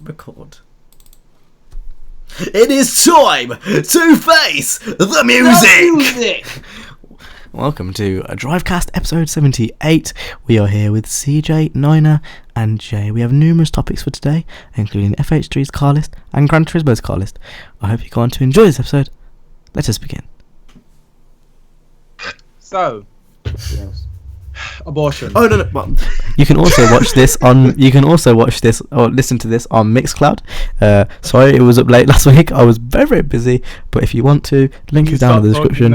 Record. It is time to face the music! Welcome to Drivecast episode 78. We are here with CJ, Nina and Jay. We have numerous topics for today, including FH3's car list and Gran Turismo's car list. I hope you go on to enjoy this episode. Let us begin. So, abortion. Oh no! Well, you can also watch this on. You can also watch this or listen to this on Mixcloud. Sorry, it was up late last week. I was very busy. But if you want to, link is down in the description.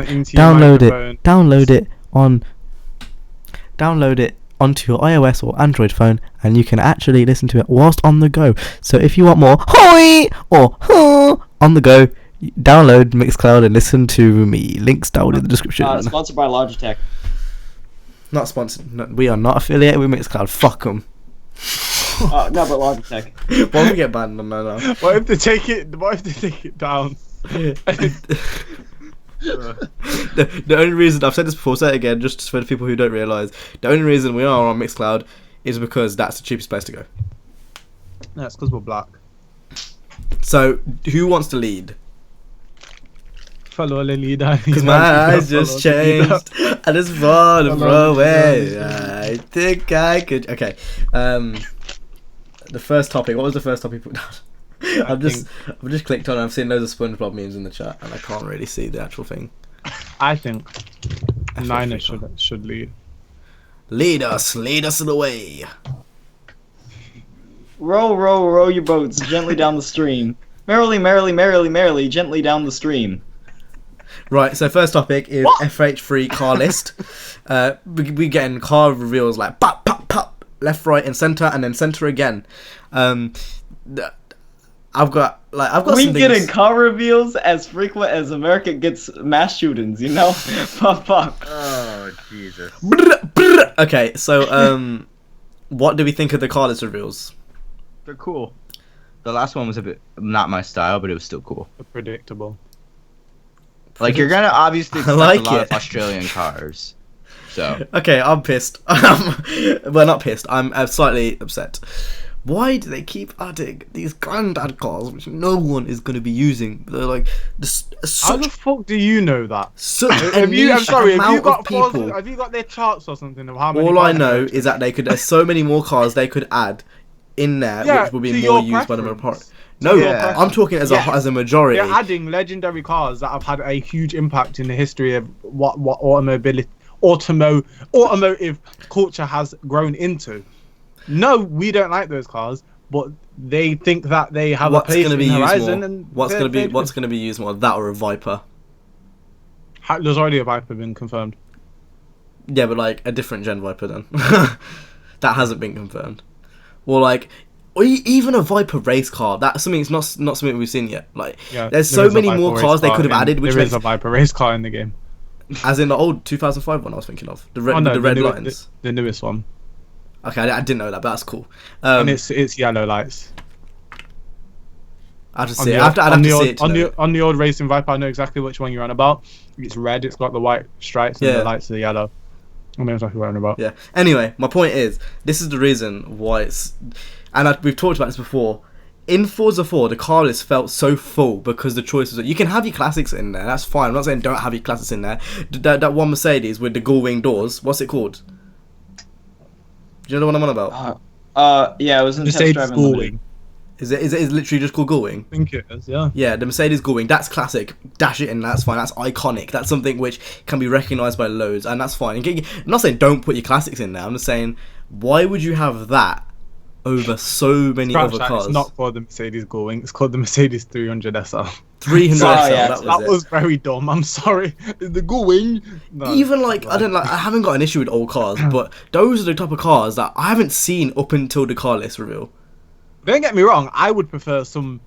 Download it onto your iOS or Android phone, and you can actually listen to it whilst on the go. So if you want more hoi or on the go, download Mixcloud and listen to me. Links down in the description. Sponsored by Logitech. Not sponsored. No, we are not affiliated with Mixcloud. Fuck them. No, but Logitech. Why would we get banned? No. What if they take it down? The only reason I've said this before, say it again, just for the people who don't realise, the only reason we are on Mixcloud is because that's the cheapest place to go. That's because we're black. So, who wants to lead? Follow the leader. Because my eyes just changed. I just want to throw away. I think I could. Okay. The first topic. What was the first topic put down? I've just clicked on it. I've seen loads of SpongeBob memes in the chat, and I can't really see the actual thing. I think Nina should lead. Lead us the way. Row your boats gently down the stream. Merrily, gently down the stream. Right, so first topic is FH3 car list. We getting car reveals like pop, pop, pop, left, right, and center, and then center again. I've got we getting car reveals as frequent as America gets mass shootings, you know? Fuck. Oh, Jesus. Okay, so what do we think of the car list reveals? They're cool. The last one was a bit not my style, but it was still cool. Predictable. Like, you're gonna obviously expect like a lot it. of Australian cars. So. Okay, I'm pissed. Well, not pissed. I'm slightly upset. Why do they keep adding these granddad cars which no one is going to be using? They're like, how the fuck do you know that? Have you got their charts or something of how many? All I know is that there's so many more cars they could add in there, which will be more used by the majority. No, I'm talking as a majority. They're adding legendary cars that have had a huge impact in the history of what automotive culture has grown into. No, we don't like those cars, but they think that they have a place in Horizon. And what's going to be used more? That or a Viper? There's already a Viper been confirmed. Yeah, but like a different gen Viper then. That hasn't been confirmed. Or like, or even a Viper race car. That's something. It's not something we've seen yet. Like, there's so many more cars they could have added. Which there is a Viper race car in the game. As in the old 2005 one I was thinking of. The red lines. The newest one. Okay, I didn't know that, but that's cool. And it's yellow lights. I have to see it. On the old racing Viper, I know exactly which one you're on about. It's red. It's got the white stripes and the lights are yellow. I know exactly what I'm about. Yeah. Anyway, my point is, this is the reason why it's, and we've talked about this before. In Forza 4, the car list felt so full because the choices. You can have your classics in there. That's fine. I'm not saying don't have your classics in there. That one Mercedes with the gull-wing doors. What's it called? Do you know what I'm on about? Yeah, it was in Mercedes Gullwing. Is it literally just called Gullwing? I think it is, yeah. Yeah, the Mercedes Gullwing. That's classic. Dash it in. That's fine. That's iconic. That's something which can be recognised by loads, and that's fine. I'm not saying don't put your classics in there. I'm just saying, why would you have that over so many other cars? It's not called the Mercedes Gullwing. It's called the Mercedes 300 SL. 300 SL. That was very dumb. I'm sorry. The Gullwing. No, even like I haven't got an issue with old cars, but those are the type of cars that I haven't seen up until the car list reveal. Don't get me wrong. I would prefer some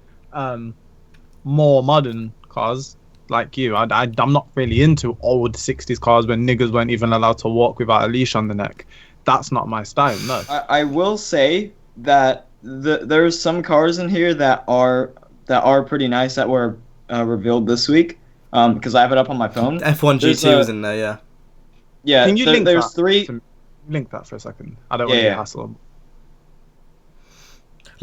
more modern cars like you. I'm not really into old 60s cars when niggas weren't even allowed to walk without a leash on the neck. That's not my style. No. I will say that there's some cars in here that are pretty nice that were revealed this week. Because I have it up on my phone. F1 GT was in there, yeah. Yeah. Can you link there's that? three. Link that for a second. I don't want to hassle.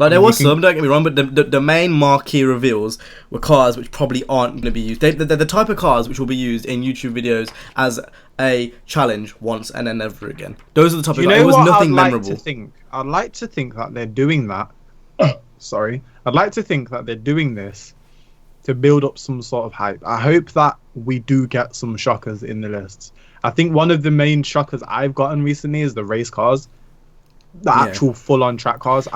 Like there was some, don't get me wrong, but the main marquee reveals were cars which probably aren't going to be used. They're the type of cars which will be used in YouTube videos as a challenge once and then never again. Those are the type of cars. It was nothing memorable. I'd like to think that they're doing that. Sorry. I'd like to think that they're doing this to build up some sort of hype. I hope that we do get some shockers in the lists. I think one of the main shockers I've gotten recently is the race cars. The actual full-on track cars.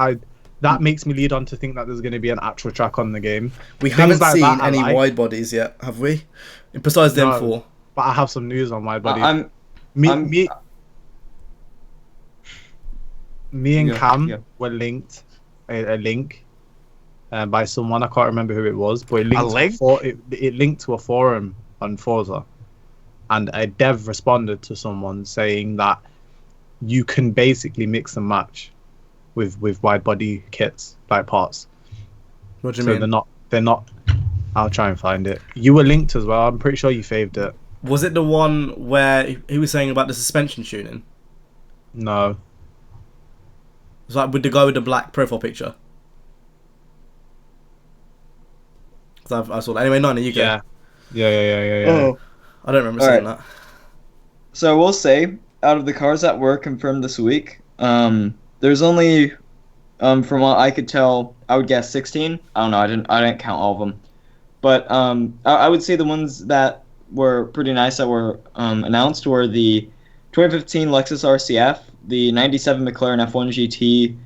That makes me lead on to think that there's going to be an actual track on the game. We haven't seen any wide bodies yet, have we? Besides them four. But I have some news on wide bodies. Me and Cam were linked a link by someone. I can't remember who it was, but it linked to a forum on Forza, and a dev responded to someone saying that you can basically mix and match with wide body kits, like parts. What do you mean? They're not. I'll try and find it. You were linked as well. I'm pretty sure you faved it. Was it the one where he was saying about the suspension tuning? No. It was like with the guy with the black profile picture. Because I saw that. Anyway, Nina, you go. Yeah. Oh. I don't remember seeing that. So I will say, out of the cars that were confirmed this week, there's only, from what I could tell, I would guess 16. I don't know. I didn't count all of them, but I would say the ones that were pretty nice that were announced were the 2015 Lexus RCF, the 97 McLaren F1 GT,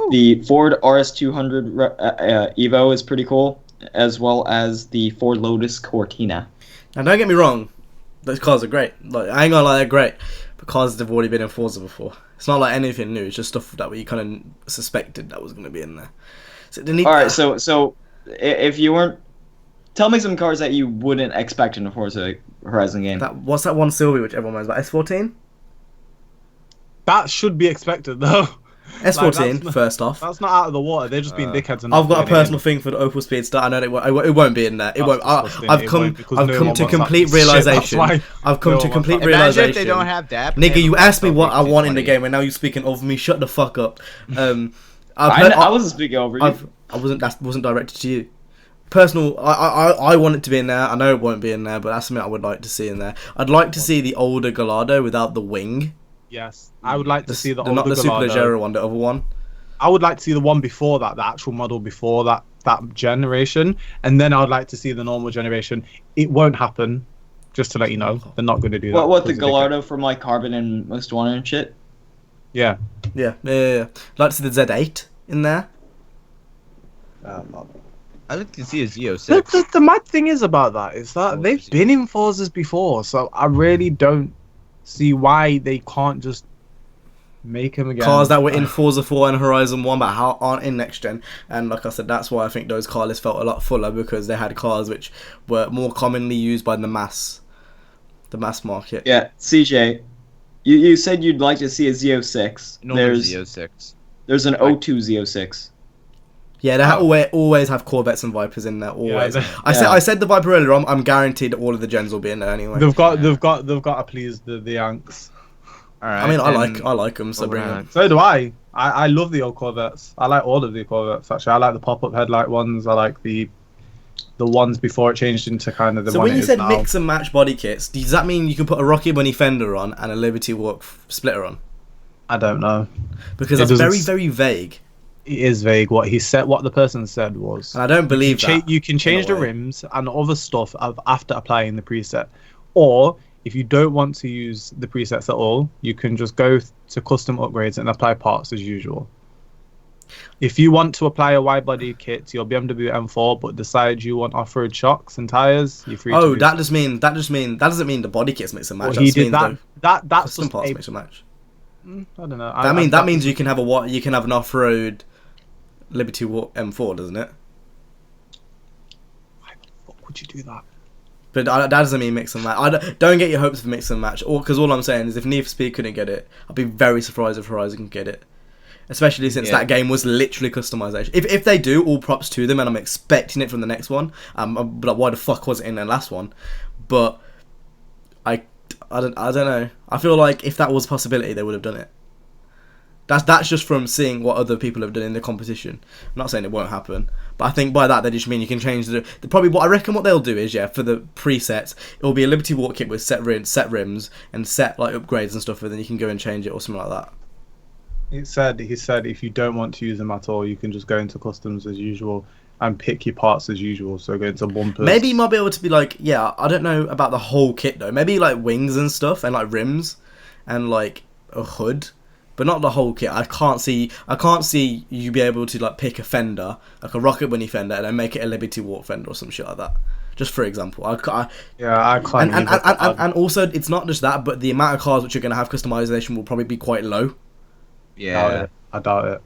the Ford RS200 Evo is pretty cool, as well as the Ford Lotus Cortina. Now, don't get me wrong, those cars are great. Like, I ain't gonna lie, they're great, because they've already been in Forza before. It's not like anything new. It's just stuff that we kind of suspected that was going to be in there. So Alright, so if you weren't... Tell me some cars that you wouldn't expect in a Forza Horizon game. What's that one Sylvie which everyone knows about? S14? That should be expected, though. S14, like, first off. That's not out of the water. They're just being dickheads. And I've got a personal thing for the Opel Speedster. I know it won't be in there. It won't. I've come to complete realization. I've come to complete realization. Imagine if they don't have that. Nigga, you asked me what I want in the game, and now you're speaking over me. Shut the fuck up. I wasn't speaking over you. That wasn't directed to you. Personal, I want it to be in there. I know it won't be in there, but that's something I would like to see in there. I'd like to see the older Gallardo without the wing. Yes, I would like to see the older not the Gallardo. Superleggera one, the other one. I would like to see the one before that, the actual model before that generation, and then I would like to see the normal generation. It won't happen, just to let you know. They're not going to do that. What the Gallardo from like Carbon and Most Wanted and shit? Yeah. I'd like to see the Z8 in there. I'd like to see a Z06. The mad thing is about that is that they've been in Forzas before, so I really don't see why they can't just make them again. Cars that were in Forza 4 and Horizon 1 but aren't in next gen, and like I said, that's why I think those car lists felt a lot fuller, because they had cars which were more commonly used by the mass market. Yeah, CJ, you said you'd like to see a Z06. There's Z06. There's an O2 Z06. Yeah, they always have Corvettes and Vipers in there. Always. Yeah, I said the Viper earlier. I'm guaranteed that all of the gens will be in there anyway. They've got to please the Yanks. All right. I mean, I like them, so bring them. So do I. I love the old Corvettes. I like all of the Corvettes actually. I like the pop-up headlight ones. I like the ones before it changed into kind of the. So one when you said now. Mix and match body kits, does that mean you can put a Rocky Bunny fender on and a Liberty Walk splitter on? I don't know, because that's very, very vague. It is vague. What the person said was, and I don't believe that. You can change the rims and other stuff after applying the preset, or if you don't want to use the presets at all, you can just go to custom upgrades and apply parts as usual. If you want to apply a wide body kit to your BMW M4 but decide you want off-road shocks and tires, you're free to do that doesn't mean the body kits mix and match. Well, he did that. That's custom parts mix and match. I don't know. That means you can have an off-road Liberty Walk M4, doesn't it? Why the fuck would you do that? But that doesn't mean mix and match. Don't get your hopes for mix and match. Because all I'm saying is, if Need for Speed couldn't get it, I'd be very surprised if Horizon can get it. Especially since that game was literally customization. If they do, all props to them, and I'm expecting it from the next one. But why the fuck was it in their last one? But I don't know. I feel like if that was a possibility, they would have done it. That's just from seeing what other people have done in the competition. I'm not saying it won't happen, but I think by that they just mean you can change the probably what I reckon what they'll do is for the presets it will be a Liberty Walk kit with set rims and set like upgrades and stuff, and then you can go and change it or something like that. He said if you don't want to use them at all, you can just go into customs as usual and pick your parts as usual. So go into bumpers. Maybe you might be able to be like, I don't know about the whole kit though. Maybe like wings and stuff and like rims and like a hood. But not the whole kit. I can't see you be able to like pick a fender, like a Rocket Bunny fender, and then make it a Liberty Walk fender or some shit like that. Just for example, I can't. And also, it's not just that, but the amount of cars which are going to have customization will probably be quite low. Yeah, I doubt it.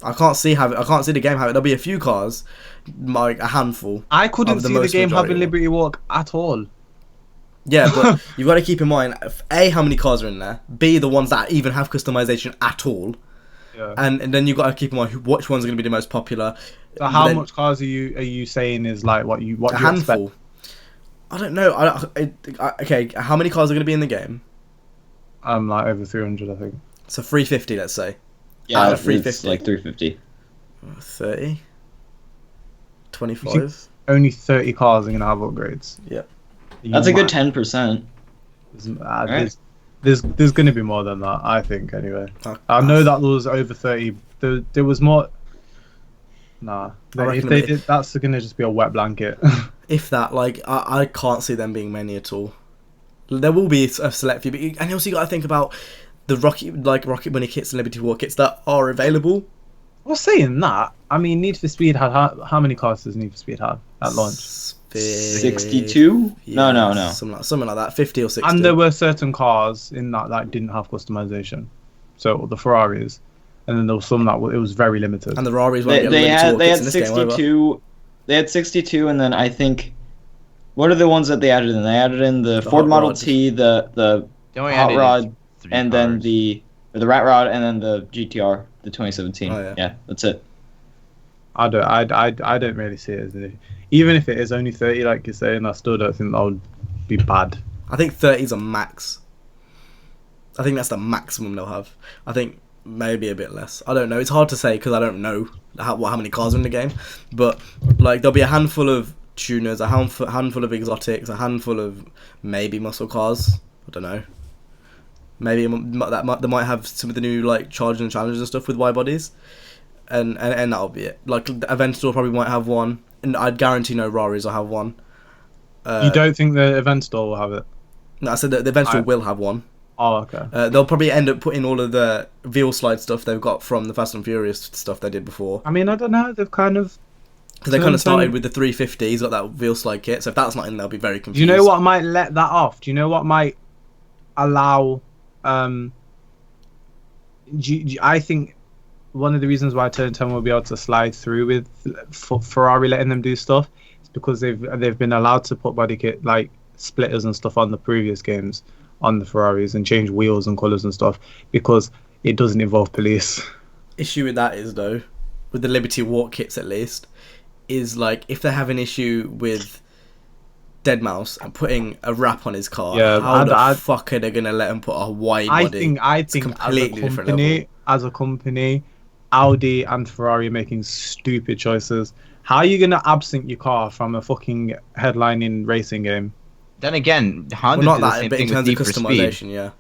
I can't see the game have it. There'll be a few cars, like a handful. I couldn't see the game having Liberty Walk at all. Yeah, but you've got to keep in mind, A, how many cars are in there, B, the ones that even have customization at all, and then you've got to keep in mind which ones are going to be the most popular. So how much cars are you saying is like what you handful? Expect? I don't know. Okay, how many cars are going to be in the game? Like over 300, I think. So 350, let's say. Yeah, it's 350. Like 350. 30? 25? Only 30 cars are going to have upgrades. Yeah. That's a good 10%. There's going to be more than that, I think, anyway. I know that there was over 30. There was more... Nah. If they did, that's going to just be a wet blanket. If that, like, I can't see them being many at all. There will be a select few, but and also you got to think about the Rocket Bunny kits and Liberty War kits that are available. Well, saying that, I mean, Need for Speed had... How many cars does Need for Speed have at launch? 62? Yeah, No. Something like that, 50 or 60. And there were certain cars in that didn't have customization. So the Ferraris, and then there was some that it was very limited. And the Ferraris they had 62. They had 62, and then I think what are the ones that they added in? They added in the Ford Model T, the Hot Rod, and then the Rat Rod, and then the GTR, the 2017. Oh, yeah, that's it. I don't really see it as an issue. Even if it is only 30, like you're saying, I still don't think that would be bad. I think 30 is a max. I think that's the maximum they'll have. I think maybe a bit less. I don't know. It's hard to say because I don't know how many cars are in the game. But like there'll be a handful of tuners, a handful of exotics, a handful of maybe muscle cars. I don't know. Maybe they might have some of the new like chargers and challengers and stuff with wide bodies. And that'll be it. Like the event store probably might have one, and I'd guarantee no Raris will have one. You don't think the event store will have it? No, I said that the event store will have one. Oh, okay. They'll probably end up putting all of the Veal Slide stuff they've got from the Fast and Furious stuff they did before. I mean, I don't know. They've kind of... Because they kind of started with the 350. He's got that Veal Slide kit, so if that's not in, they'll be very confused. Do you know what might let that off? Do you know what might allow... I think one of the reasons why Turn 10 will be able to slide through with Ferrari letting them do stuff is because they've been allowed to put body kit like splitters and stuff on the previous games on the Ferraris and change wheels and colours and stuff because it doesn't involve police. Issue with that is though, with the Liberty Walk kits at least, is like if they have an issue with Deadmau5 and putting a wrap on his car, how the fuck are they gonna let him put a wide body? I think as a company, Audi and Ferrari are making stupid choices. How are you gonna absent your car from a fucking headlining racing game? Then again, Honda did the same thing with Need for Speed. Yeah.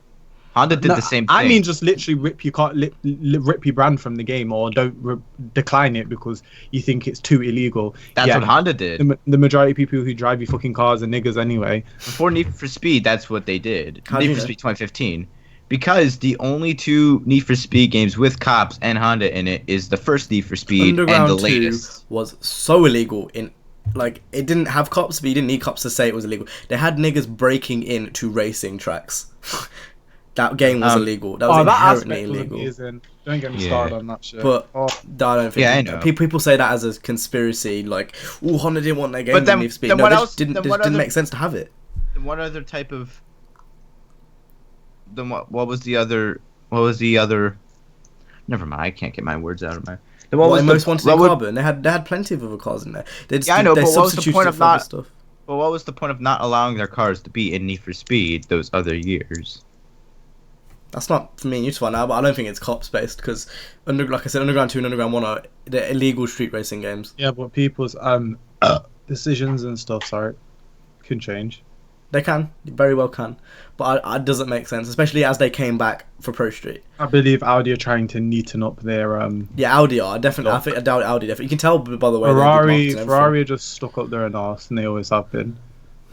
Honda did the same thing. I mean, just literally rip your car, rip your brand from the game, or don't decline it because you think it's too illegal. That's what Honda did. The majority of people who drive your fucking cars are niggers anyway. Before Need for Speed, that's what they did. Need for Speed 2015. Because the only two Need for Speed games with cops and Honda in it is the first Need for Speed Underground and the latest. 2 was so illegal in... Like, it didn't have cops, but you didn't need cops to say it was illegal. They had niggers breaking into racing tracks. That game was illegal. That was inherently illegal. Amazing. Don't get me started on that shit. But I don't think... Yeah, I know. People say that as a conspiracy, like, oh, Honda didn't want their game to Need for Speed. No, it didn't make sense to have it. Then what other type of... Then what was the other... Never mind, I can't get my words out of my... What was Most Wanted in Carbon? They had plenty of other cars in there. I know, but what was the point of not... Stuff. But what was the point of not allowing their cars to be in Need for Speed those other years? That's not for me and you to find out, but I don't think it's cops based because, like I said, Underground 2 and Underground 1 are they're illegal street racing games. Yeah, but people's decisions and stuff, can change. They can, very well can, but it doesn't make sense, especially as they came back for Pro Street. I believe Audi are trying to neaten up their Yeah, Audi are definitely. I think Audi definitely. You can tell by the way. Ferrari are just stuck up their arse, and they always have been.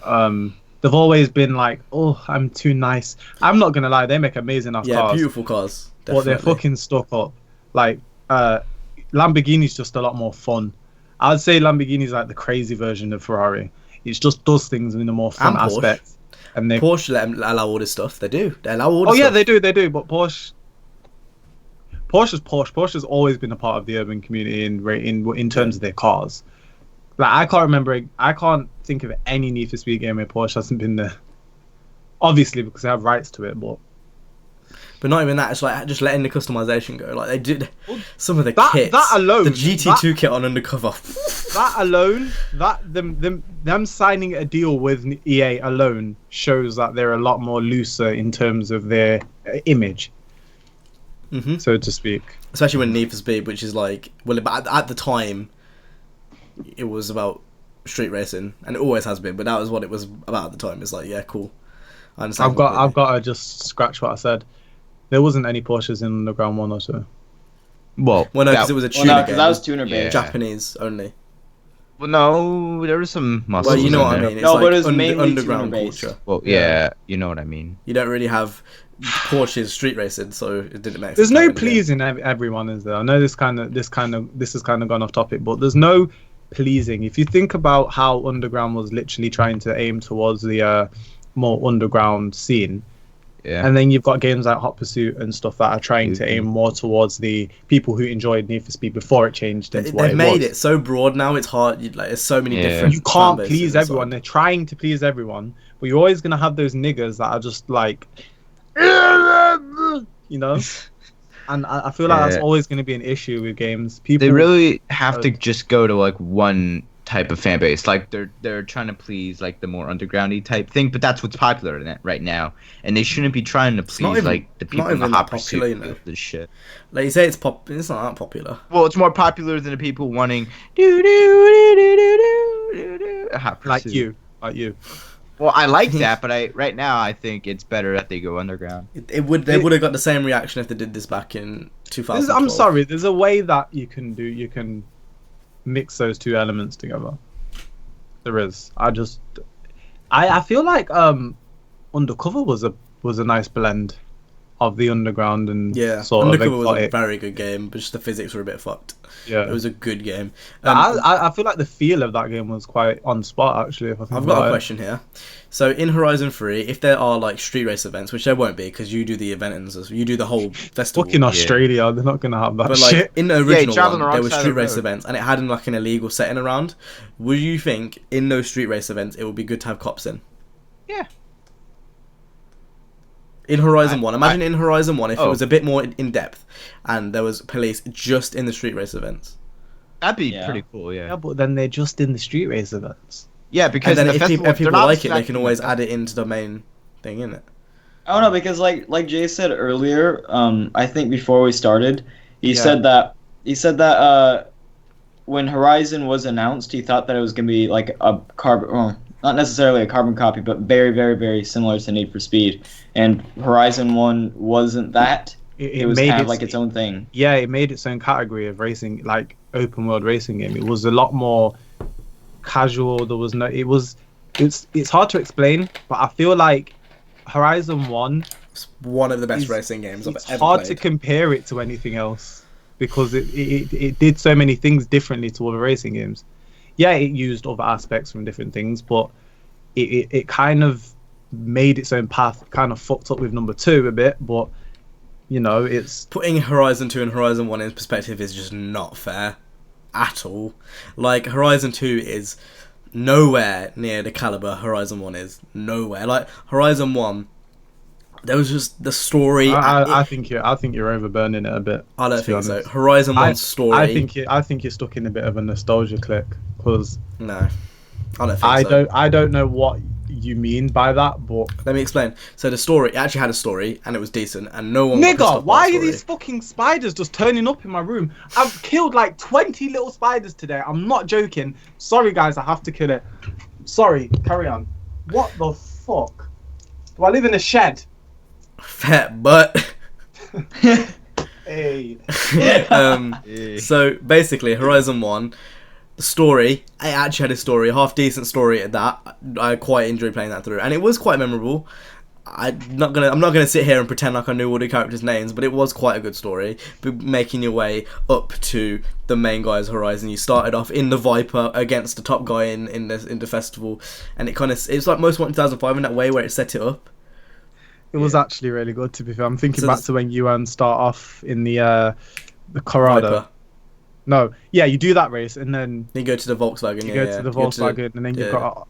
They've always been like, oh, I'm too nice. I'm not gonna lie, they make amazing cars. Yeah, beautiful cars. Definitely. But they're fucking stuck up. Like, Lamborghini's just a lot more fun. I'd say Lamborghini's like the crazy version of Ferrari. It just does things in a more fun aspect. And Porsche allow all this stuff. They do. They allow all this stuff. Yeah, they do. But Porsche's Porsche. Porsche's always been a part of the urban community in terms of their cars. Like, I can't think of any Need for Speed game where Porsche hasn't been there. Obviously, because they have rights to it, but not even that. It's like just letting the customization go. Like they did some of the kits. That alone, the GT2 kit on Undercover. That alone, them signing a deal with EA alone shows that they're a lot more looser in terms of their image, so to speak. Especially when Need for Speed, which is like, well, at the time, it was about street racing, and it always has been. But that was what it was about at the time. It's like, yeah, cool. I understand. I've got to just scratch what I said. There wasn't any Porsches in Underground 1 or 2. No, because it was a tuner game. That was tuner based. Yeah. Japanese only. Well, no, there was some muscles. Well, you know what I mean. It's but it was mainly underground culture. Well, yeah, you know what I mean. You don't really have Porsches street racing, so it didn't make sense. There's no pleasing everyone, is there? I know this has kind of gone off topic, but there's no pleasing. If you think about how Underground was literally trying to aim towards the more underground scene. Yeah. And then you've got games like Hot Pursuit and stuff that are trying to aim more towards the people who enjoyed Need for Speed before it changed into what it was. They've made it so broad now, it's hard. Like, there's so many different. You can't please everyone. They're trying to please everyone, but you're always going to have those niggers that are just like, you know? And I feel like that's always going to be an issue with games. People, they really have to just go to like one type of fan base. Like they're trying to please like the more undergroundy type thing, but that's what's popular in it right now, and they shouldn't be trying to please like the people in the hot pursuit of this shit. Like you say, it's not that popular. Well, it's more popular than the people wanting hot pursuit. Like you. Well, I like that, but right now I think it's better that they go underground. They would have got the same reaction if they did this back in 2012. I'm sorry, there's a way that you can mix those two elements together. There is. I feel like Undercover was a nice blend of the underground and sort Undercover of was a very good game, but just the physics were a bit fucked. Yeah, it was a good game. I feel like the feel of that game was quite on spot actually. I've got a question here. So in Horizon 3, if there are like street race events, which there won't be because you do the event and you do the whole festival. Fucking Australia, they're not gonna have that. But like shit. in the original one, there were street race events, and it had like an illegal setting around. Would you think in those street race events it would be good to have cops in? Yeah. In Horizon 1, imagine in Horizon 1 if it was a bit more in depth, and there was police just in the street race events. That'd be pretty cool, Yeah, but then they're just in the street race events. Yeah, because and then if people like it, they can always add it into the main thing, innit? I don't know, because like Jay said earlier, I think before we started, he said that when Horizon was announced, he thought that it was gonna be like a carbon, not necessarily a carbon copy, but very, very, very similar to Need for Speed. And Horizon 1 wasn't that. It was kind of like its own thing. Yeah, it made its own category of racing, like open world racing game. It was a lot more casual. There was no. It's hard to explain, but I feel like Horizon 1. It's one of the best racing games I've ever played. It's hard to compare it to anything else because it did so many things differently to other racing games. Yeah, it used other aspects from different things, but it kind of made its own path. Kind of fucked up with number 2 a bit, but you know, it's putting Horizon 2 and Horizon 1 in perspective is just not fair at all. Like Horizon 2 is nowhere near the caliber Horizon 1 is. Nowhere. Like Horizon 1, there was just the story. I think you're overburning it a bit. I don't think so. Horizon 1's story. I think you're stuck in a bit of a nostalgia click because no, I don't think so. I don't know what you mean by that, but Let me explain. So the story, it actually had a story, and it was decent, and no one got pissed nigga, off by why the are story. these fucking spiders just turning up in my room? I've killed like 20 little spiders today. I'm not joking. Sorry, guys, I have to kill it. Sorry, carry on. What the fuck? Do I live in a shed? Fat butt. Hey. So basically, Horizon 1, the story, it actually had a story, a half decent story at that. I quite enjoyed playing that through, and it was quite memorable. I'm not gonna sit here and pretend like I knew all the characters' names, but it was quite a good story. Making your way up to the main guy's Horizon, you started off in the Viper against the top guy in the festival, and it's like most Wanted 2005 in that way where it set it up. It was actually really good, to be fair. I'm thinking So back to when you start off in the Colorado. Viper. No, yeah, you do that race, and then You go to the Volkswagen. you yeah, go to the You go Volkswagen, and then you've got.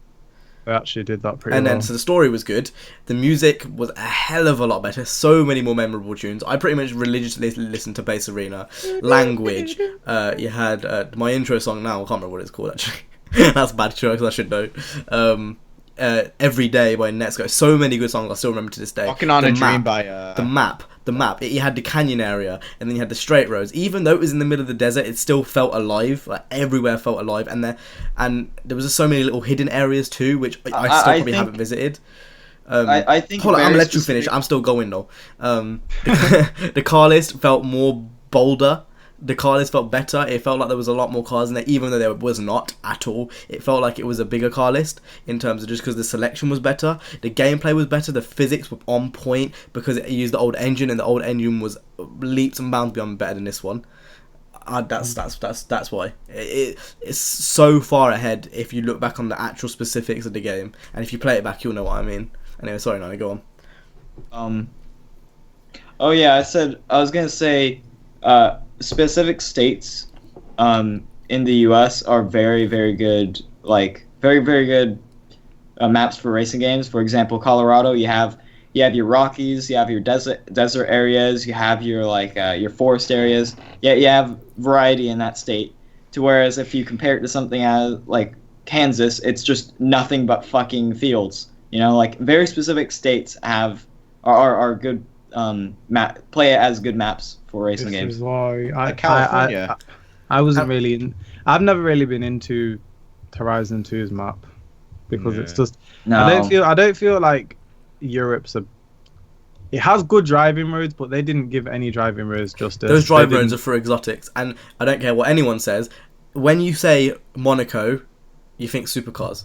I actually did that pretty And well. then, so the story was good. The music was a hell of a lot better. So many more memorable tunes. I pretty much religiously listened to Bass Arena. Language. You had my intro song now. I can't remember what it's called, actually. That's bad choice, I should know. Every Day by NZXT. So many good songs I still remember to this day. Walking on The a Dream map, by the map. You had the canyon area, and then you had the straight roads. Even though it was in the middle of the desert, it still felt alive. Like everywhere felt alive, and there was just so many little hidden areas too, which I still probably think- haven't visited. I think. Hold on, I'm gonna very let you finish. specific- I'm still going though. The car list felt more bolder. The car list felt better. It felt like there was a lot more cars in there, even though there was not at all. It felt like it was a bigger car list in terms of just because the selection was better, the gameplay was better, the physics were on point because it used the old engine, and the old engine was leaps and bounds beyond better than this one. That's why it's so far ahead if you look back on the actual specifics of the game, and if you play it back, you'll know what I mean. Anyway, sorry, Nani, go on. Oh yeah, I was gonna say, specific states, in the U.S. are very, very good, like very, very good maps for racing games. For example, Colorado, you have your Rockies, you have your desert areas, you have your your forest areas. Yeah, you have variety in that state. To whereas if you compare it to something as like Kansas, it's just nothing but fucking fields. You know, like very specific states are good play it as good maps for racing This games. is why California. I wasn't really I've never really been into Horizon 2's map because it's just No, I don't feel like Europe's it has good driving roads, but they didn't give any driving roads justice. Those They drive didn't- roads are for exotics, and I don't care what anyone says. When you say Monaco, you think supercars.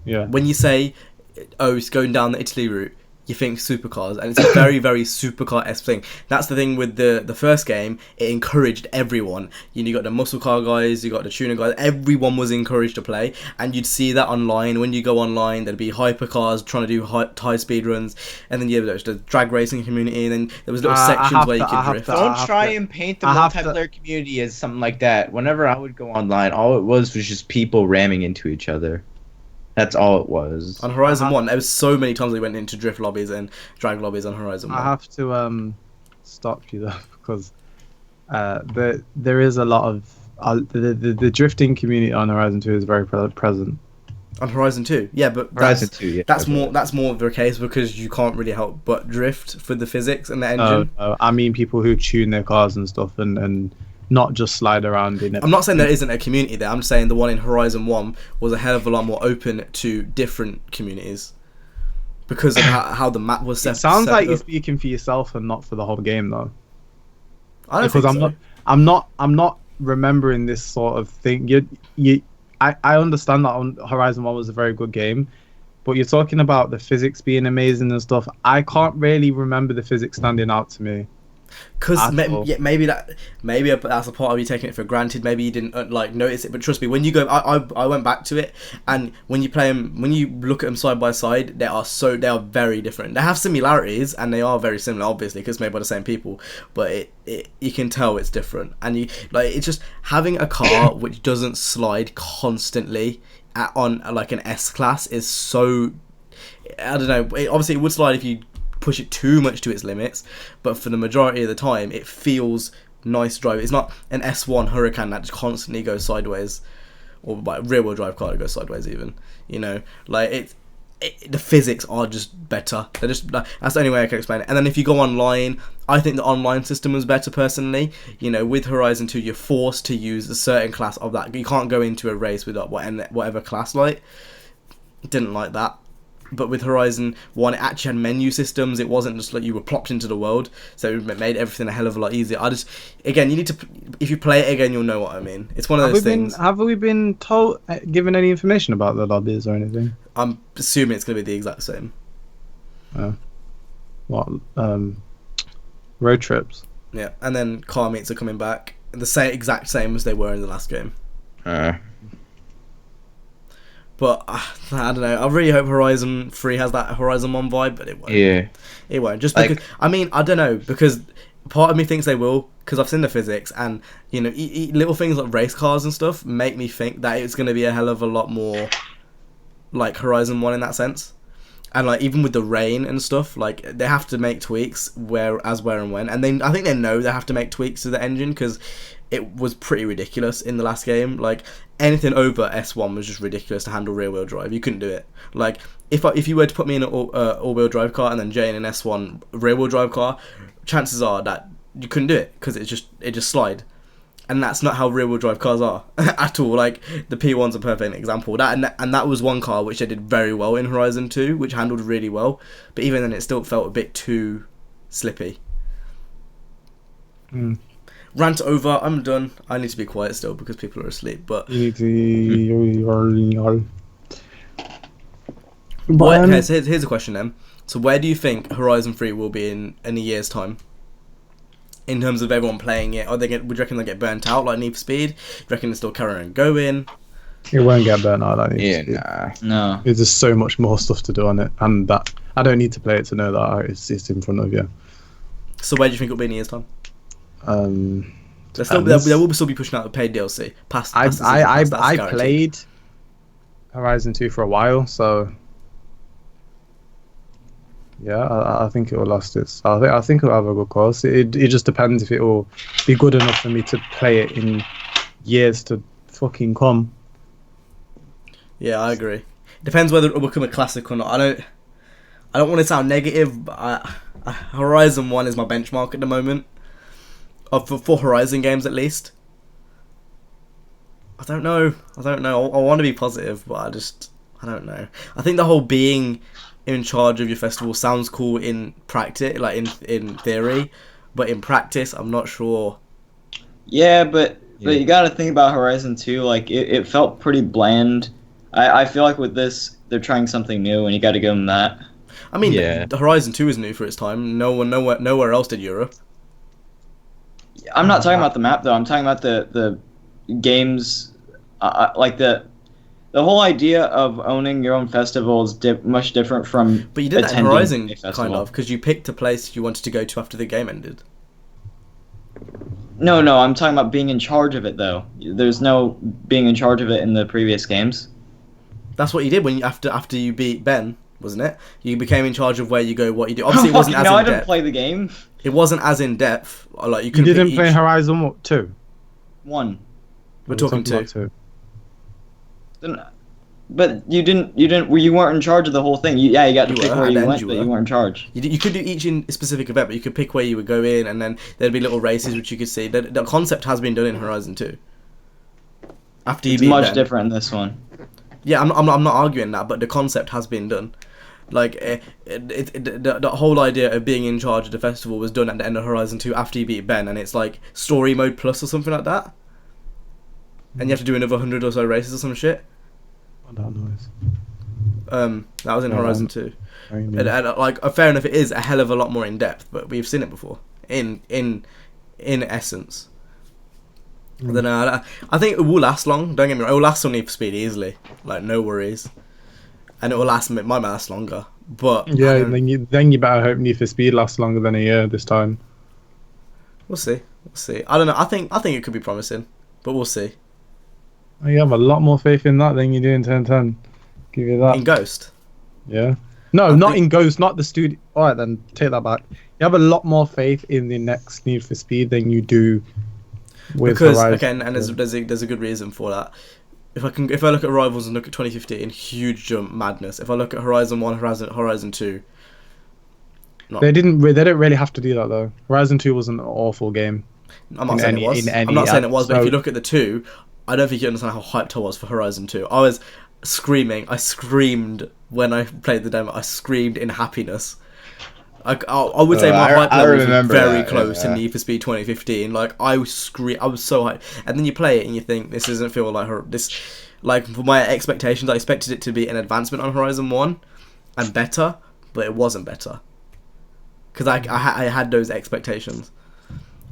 Yeah. When you say, oh, it's going down the Italy route, you think supercars, and it's a very, very supercar-esque thing. That's the thing with the first game. It encouraged everyone. You got the muscle car guys, you got the tuner guys. Everyone was encouraged to play, and you'd see that online. When you go online, there'd be hypercars trying to do high speed runs, and then you have the drag racing community, and then there was little sections where you could drift. Don't try and paint the multiplayer community as something like that. Whenever I would go online, all it was just people ramming into each other. That's all it was. On Horizon 1, there was so many times we went into drift lobbies and drag lobbies on Horizon 1. I have to stop you though because there is a lot of the drifting community on Horizon 2 is very present. On Horizon 2, yeah, but Horizon 2, yeah. that's more of the case because you can't really help but drift for the physics and the engine. I mean people who tune their cars and stuff and not just slide around in it. I'm not saying there isn't a community there. I'm just saying the one in Horizon 1 was a hell of a lot more open to different communities because of how the map was set. It sounds set like up. you're speaking for yourself and not for the whole game though. I don't Because think I'm so. not remembering this sort of thing. I understand that on Horizon 1 was a very good game, but you're talking about the physics being amazing and stuff. I can't really remember the physics standing out to me. Because Asshole. maybe that's a part of you taking it for granted. Maybe you didn't notice it, but trust me, when you go, I went back to it, and when you play them, when you look at them side by side, they are very different. They have similarities, and they are very similar, obviously, because made by the same people. But you can tell it's different, and it's just having a car which doesn't slide constantly on like an S class is so. I don't know. Obviously, it would slide if you push it too much to its limits, but for the majority of the time it feels nice to drive. It's not an S1 Hurricane that just constantly goes sideways, or like rear wheel drive car that goes sideways even, like the physics are just better. They're just that's the only way I can explain it. And then if you go online, I think the online system was better personally. You know, with Horizon 2, you're forced to use a certain class of that. You can't go into a race with whatever class. Like, didn't like that. But with Horizon 1, it actually had menu systems. It wasn't just like you were plopped into the world, so it made everything a hell of a lot easier. Again, you need to, if you play it again, you'll know what I mean. It's one of those things. Have we been given any information about the lobbies or anything? I'm assuming it's going to be the exact same. Road trips. Yeah, and then car meets are coming back, the exact same as they were in the last game. But I don't know. I really hope Horizon 3 has that Horizon 1 vibe, but it won't. Yeah. It won't. Just because, I mean, I don't know, because part of me thinks they will, because I've seen the physics, and, you know, little things like race cars and stuff make me think that it's going to be a hell of a lot more like Horizon 1 in that sense. And, like, even with the rain and stuff, like, they have to make tweaks where and when. And I think they know they have to make tweaks to the engine, because it was pretty ridiculous in the last game. Like, anything over S1 was just ridiculous to handle rear-wheel drive. You couldn't do it. Like, if you were to put me in an all-wheel drive car and then Jay in an S1 rear-wheel drive car, chances are that you couldn't do it, because it just slide. And that's not how rear-wheel drive cars are at all. Like, the P1's a perfect example. And that was one car which they did very well in Horizon 2, which handled really well. But even then, it still felt a bit too slippy. Rant over. I'm done. I need to be quiet still because people are asleep. But you need to. Okay, so here's a question then. So where do you think Horizon 3 will be in a year's time? In terms of everyone playing it, would you reckon they'll get burnt out like Need for Speed? Do you reckon it's still carrying going? It won't get burnt out like Need for Speed. No. There's just so much more stuff to do on it, and that I don't need to play it to know that it's in front of you. So where do you think it'll be in a year's time? There will still be pushing out the paid DLC. I played Horizon 2 for a while, so yeah, I think it will last its. I think it'll have a good course. It just depends if it will be good enough for me to play it in years to fucking come. Yeah, I agree. Depends whether it will become a classic or not. I don't want to sound negative, but Horizon 1 is my benchmark at the moment. For Horizon games, at least. I don't know. I want to be positive, but I don't know. I think the whole being in charge of your festival sounds cool in practice, like in theory, but in practice, I'm not sure. Yeah, but you got to think about Horizon 2. Like, it felt pretty bland. I feel like with this, they're trying something new, and you got to give them that. I mean, the Horizon 2 is new for its time. Nowhere else did Europe. I'm not talking about the map though. I'm talking about the games, like the whole idea of owning your own festival is much different from. But you did that in Horizon, kind of, because you picked a place you wanted to go to after the game ended. No, I'm talking about being in charge of it though. There's no being in charge of it in the previous games. That's what you did after you beat Ben, wasn't it? You became in charge of where you go, what you do. Obviously, it wasn't as in depth. I didn't play the game. It wasn't as in depth. Like you didn't play Horizon 2. 1. We're talking 2. But you didn't. You weren't in charge of the whole thing. You got to pick where you went, but you weren't in charge. You could do each in a specific event, but you could pick where you would go in, and then there'd be little races which you could see. The concept has been done in Horizon 2. It's much different in this one. Yeah, I'm not arguing that, but the concept has been done. Like, the whole idea of being in charge of the festival was done at the end of Horizon 2 after you beat Ben, and it's like story mode plus or something like that. And you have to do another 100 or so races or some shit. What that noise? That was in Horizon 2. Like, fair enough, it is a hell of a lot more in depth, but we've seen it before. In essence. I don't know. I think it will last long. Don't get me wrong. It will last on Need for Speed easily. Like, no worries. And it will might last longer. But yeah, then you better hope Need for Speed lasts longer than a year this time. We'll see. I don't know. I think it could be promising, but we'll see. You have a lot more faith in that than you do in 1010. Give you that. In Ghost? Yeah. No, not in Ghost, not the studio. Alright then, take that back. You have a lot more faith in the next Need for Speed than you do with Horizon. Okay, and there's a good reason for that. If I look at Rivals and look at 2015, huge jump, madness. If I look at Horizon 1, Horizon 2, they don't really have to do that though. Horizon 2 was an awful game. I'm not saying it was. I'm not saying it was, but if you look at the 2, I don't think you understand how hyped I was for Horizon 2. I was screaming. I screamed when I played the demo. I screamed in happiness. I would say my hype level was very close to Need for Speed 2015. Like I was so hyped. And then you play it and you think this doesn't feel like like for my expectations, I expected it to be an advancement on Horizon 1 and better, but it wasn't better. Because I had those expectations.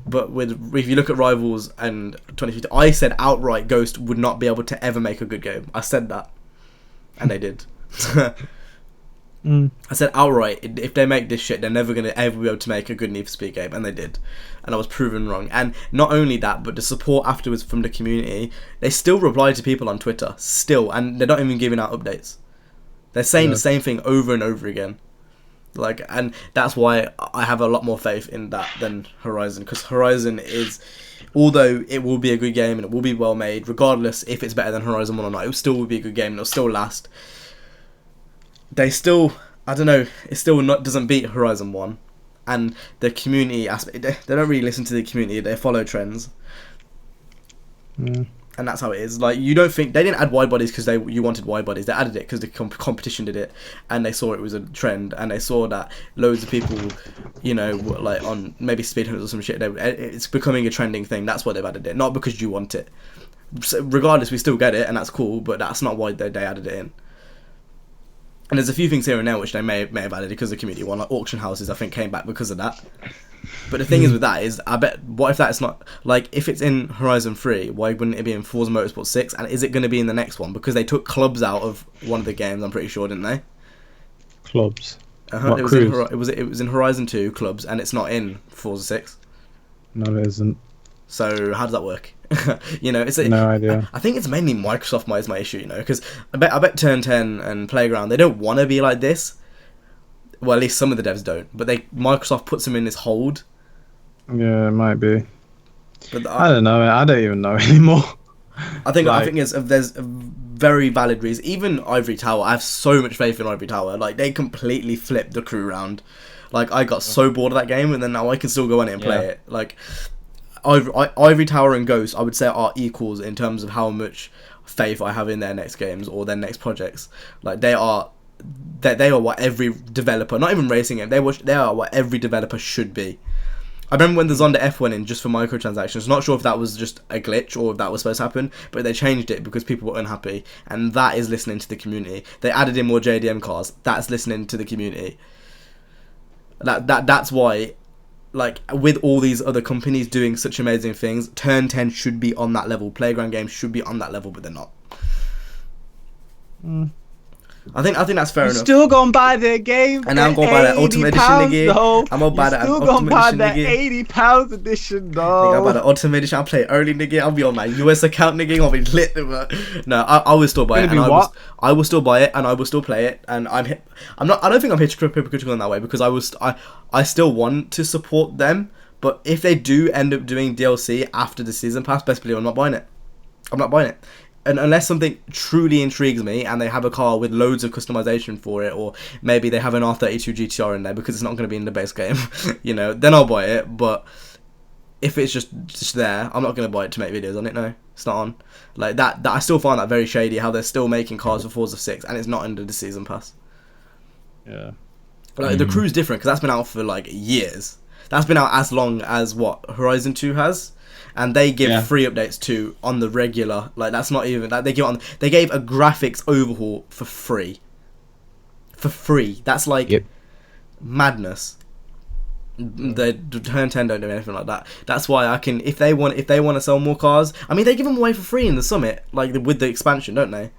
But if you look at Rivals and 2015, I said outright Ghost would not be able to ever make a good game. I said that. And they did. I said outright, if they make this shit, they're never going to ever be able to make a good Need for Speed game, and they did. And I was proven wrong. And not only that, but the support afterwards from the community, they still reply to people on Twitter, still, and they're not even giving out updates. They're saying the same thing over and over again. Like, and that's why I have a lot more faith in that than Horizon, because Horizon is, although it will be a good game and it will be well made, regardless if it's better than Horizon 1 or not, it still will be a good game and it'll still last. They still, I don't know, it still doesn't beat Horizon 1, and the community aspect, they don't really listen to the community, they follow trends. And that's how it is. Like, you don't think they didn't add wide bodies because you wanted wide bodies. They added it because the competition did it, and they saw it was a trend, and they saw that loads of people, you know, like on maybe speedhunters or some shit. It's becoming a trending thing. That's why they've added it, not because you want it. So regardless, we still get it, and that's cool. But that's not why they added it in. And there's a few things here and there which they may have added because the community one, like auction houses, I think came back because of that. But the thing is with that is, I bet, what if that's not, like, if it's in Horizon 3, why wouldn't it be in Forza Motorsport 6? And is it going to be in the next one? Because they took clubs out of one of the games, I'm pretty sure, didn't they? Clubs? It was in Horizon 2, clubs, and it's not in Forza 6. No, it isn't. So, how does that work? You know, no idea. I think it's mainly Microsoft is my issue, you know, because I bet Turn 10 and Playground, they don't want to be like this. Well, at least some of the devs don't, but Microsoft puts them in this hold. Yeah, it might be. But I don't know. I don't even know anymore. I think there's a very valid reason. Even Ivory Tower, I have so much faith in Ivory Tower. Like, they completely flipped the crew round. Like, I got so bored of that game, and then now I can still go on it and play it. Like, Ivory Tower and Ghost, I would say, are equals in terms of how much faith I have in their next games or their next projects. Like, they are what every developer, not even racing game, they are what every developer should be. I remember when the Zonda F went in just for microtransactions. Not sure if that was just a glitch or if that was supposed to happen, but they changed it because people were unhappy, and that is listening to the community. They added in more JDM cars. That's listening to the community. That's why, like, with all these other companies doing such amazing things, Turn 10 should be on that level. Playground games should be on that level, but they're not. I think that's fair enough. Still gonna buy their game, and I'm gonna buy that Ultimate Edition nigga. I'm gonna buy that £80 edition, though. I'll buy the Ultimate Edition. I'll play it early, nigga. I'll be on my US account, nigga. I'll be lit. No, I will still buy it. And I will still buy it, and I will still play it. And I don't think I'm hypocritical in that way, because I still want to support them. But if they do end up doing DLC after the season pass, best believe I'm not buying it. I'm not buying it. And unless something truly intrigues me and they have a car with loads of customization for it, or maybe they have an R32 GTR in there because it's not going to be in the base game, you know, then I'll buy it. But if it's just there, I'm not going to buy it to make videos on it. No, it's not on. Like that I still find that very shady, how they're still making cars for Forza 6 and it's not under the season pass. Yeah. Like, the crew's different because that's been out for like years. That's been out as long as what Horizon 2 has. And they give free updates too on the regular. Like, that's not even that, they gave a graphics overhaul for free. For free. That's like madness. The Turn 10 don't do anything like that. That's why I can, if they want to sell more cars. I mean, they give them away for free in the Summit, like with the expansion, don't they?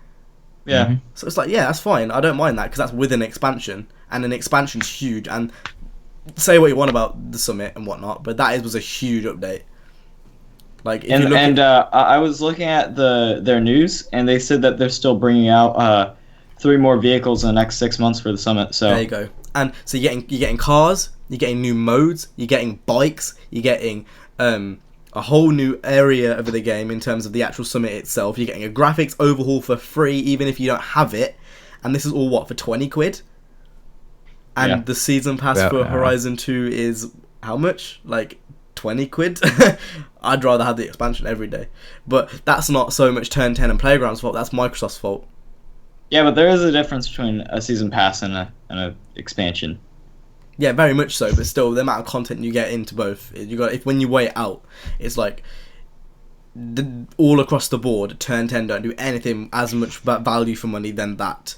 Yeah. So it's like, yeah, that's fine. I don't mind that because that's with an expansion, and an expansion's huge. And say what you want about the Summit and whatnot, but that was a huge update. Like, if I was looking at their news, and they said that they're still bringing out 3 more vehicles in the next 6 months for the Summit. So there you go. And so you're getting cars, you're getting new modes, you're getting bikes, you're getting a whole new area of the game in terms of the actual summit itself. You're getting a graphics overhaul for free, even if you don't have it. And this is all, what, for 20 quid? And the season pass for Horizon 2 is how much? Like 20 quid? I'd rather have the expansion every day. But that's not so much Turn 10 and Playground's fault, that's Microsoft's fault. Yeah, but there is a difference between a season pass and a expansion. Yeah, very much so, but still, the amount of content you get into both, when you weigh it out, it's like all across the board, Turn 10 don't do anything as much value for money than that.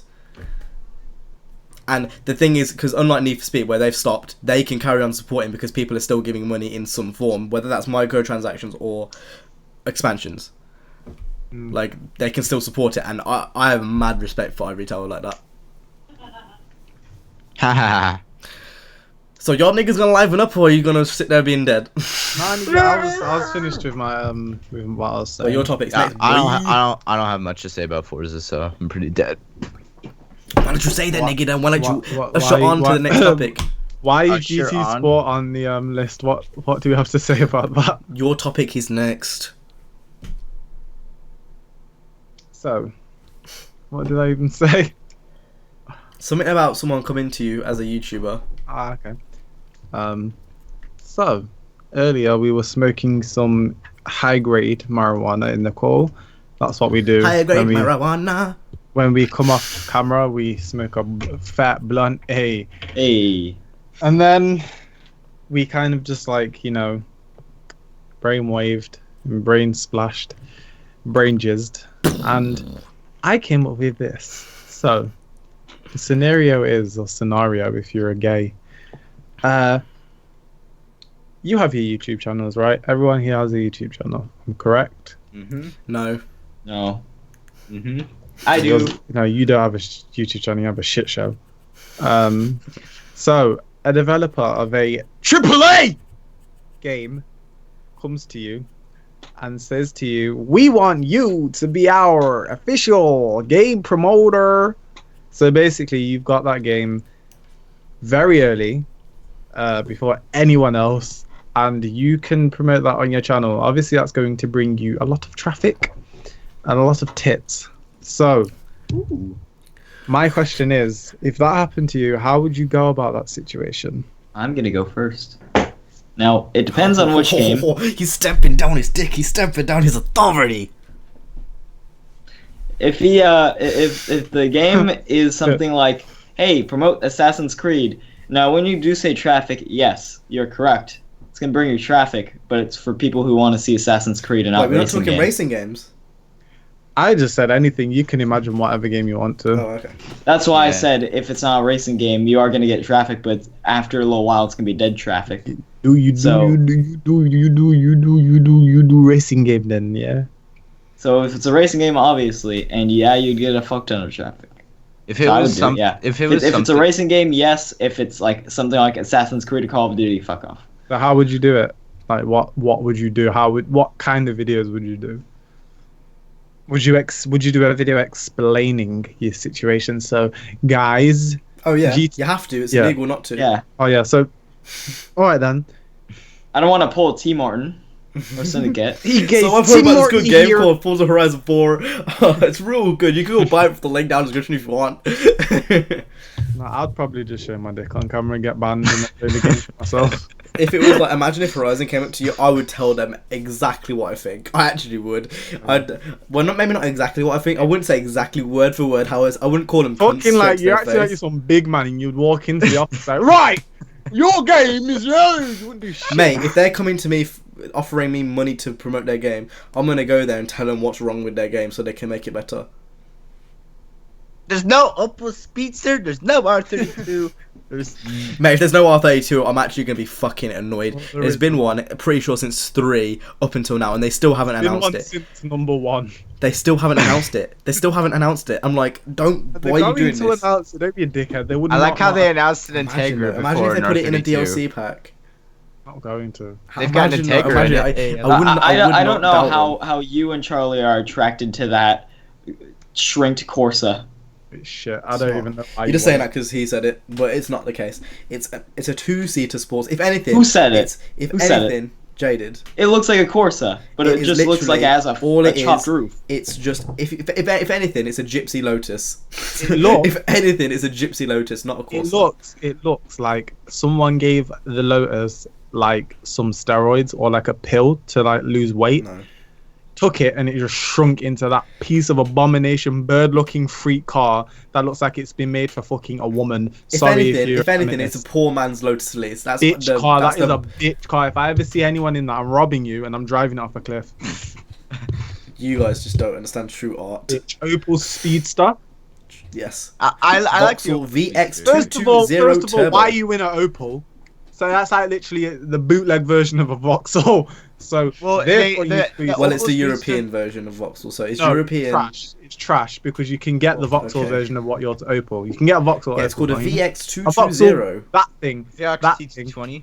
And the thing is, because unlike Need for Speed, where they've stopped, they can carry on supporting because people are still giving money in some form, whether that's microtransactions or expansions. Like, they can still support it, and I have mad respect for Ivory Tower like that. So y'all niggas gonna liven up, or are you gonna sit there being dead? I was finished with my with what I was saying. Well, your topic's next. I don't have much to say about Forza, so I'm pretty dead. Why don't you say that, nigga? Then why don't you shut on to the next topic? Why is GT Sport on the list? What do we have to say about that? Your topic is next. So, what did I even say? Something about someone coming to you as a YouTuber. Ah, okay. So earlier we were smoking some high-grade marijuana in the call. That's what we do. High-grade marijuana. When we come off camera, we smoke a fat blunt. Hey. And then we kind of just like, you know, brainwaved and brain splashed, brain jizzed, and I came up with this. So the scenario if you're a gay, you have your YouTube channels, right? Everyone here has a YouTube channel. I'm correct? No. I do. No, you don't have a YouTube channel. You have a shit show. So a developer of a AAA game comes to you and says to you, "We want you to be our official game promoter." So basically, you've got that game very early, before anyone else, and you can promote that on your channel. Obviously, that's going to bring you a lot of traffic and a lot of tits. So, my question is, if that happened to you, how would you go about that situation? I'm gonna go first. Now, it depends on which game. He's stepping down his dick. He's stepping down his authority. If the game is something like, hey, promote Assassin's Creed. Now, when you do say traffic, yes, you're correct. It's gonna bring you traffic, but it's for people who want to see Assassin's Creed and not we're not racing talking games. racing games. I just said anything. You can imagine whatever game you want to. Oh, okay. That's why I said if it's not a racing game, you are gonna get traffic, but after a little while, it's gonna be dead traffic. You do racing game then, yeah? So if it's a racing game, obviously, and yeah, you'd get a fuck ton of traffic. If it was something, if it's a racing game, yes. If it's like something like Assassin's Creed or Call of Duty, fuck off. So how would you do it? Like what would you do? What kind of videos would you do? Would you do a video explaining your situation? So guys, oh yeah, you have to. It's illegal not to. Yeah. Oh yeah. So all right then. I don't want to pull a T Martin or Syndicate. So I've heard about this good game called Forza Horizon 4. It's real good. You can go buy it for the link down in the description if you want. No, I'd probably just show my dick on camera and get banned and play the game for myself. If it was like, imagine if Horizon came up to you, I would tell them exactly what I think. I actually would. Maybe not exactly what I think. I wouldn't say exactly word for word how I wouldn't call them. Talking like you're actually like you're some big man and you'd walk into the office like, right, your game is yours. You wouldn't do shit. Mate, if they're coming to me offering me money to promote their game, I'm gonna go there and tell them what's wrong with their game so they can make it better. There's no Opel Speedster. There's no R32. Mate, if there's no R32, I'm actually going to be fucking annoyed. There's been one, pretty sure since 3 up until now, and they still haven't announced it. Since number 1. They still haven't announced it. I'm like, why are you doing this? Announce it. Don't be a dickhead. They wouldn't. I like how they announced an Integra. Imagine if they put it in a DLC pack. Not going to. They've got an Integra in it. I don't know how you and Charlie are attracted to that shrinked Corsa. Shit, I don't even know. You're just saying that because he said it, but it's not the case. It's a 2-seater sports. If anything, who said it? If who said anything, it? Jaded. It looks like a Corsa, but it just looks like it has a chopped roof. It's just if anything, it's a Gypsy Lotus. It looks, if anything, it's a Gypsy Lotus, not a Corsa. It looks like someone gave the Lotus like some steroids or like a pill to like lose weight. No. Took it and it just shrunk into that piece of abomination bird-looking freak car that looks like it's been made for fucking a woman. If anything, it's a poor man's Lotus Elise. That's bitch car. That is a bitch car. If I ever see anyone in that, I'm robbing you and I'm driving it off a cliff. You guys just don't understand true art. Bitch, Opel Speedster. Yes. I like the VX220 First of all, Turbo. why are you in an Opel? So that's like literally the bootleg version of a Vauxhall. So it's the European version of Vauxhall. So it's European. It's trash because you can get the Vauxhall version of what you're to Opel. You can get a Vauxhall. Yeah, it's called a VX220. That thing. VX220.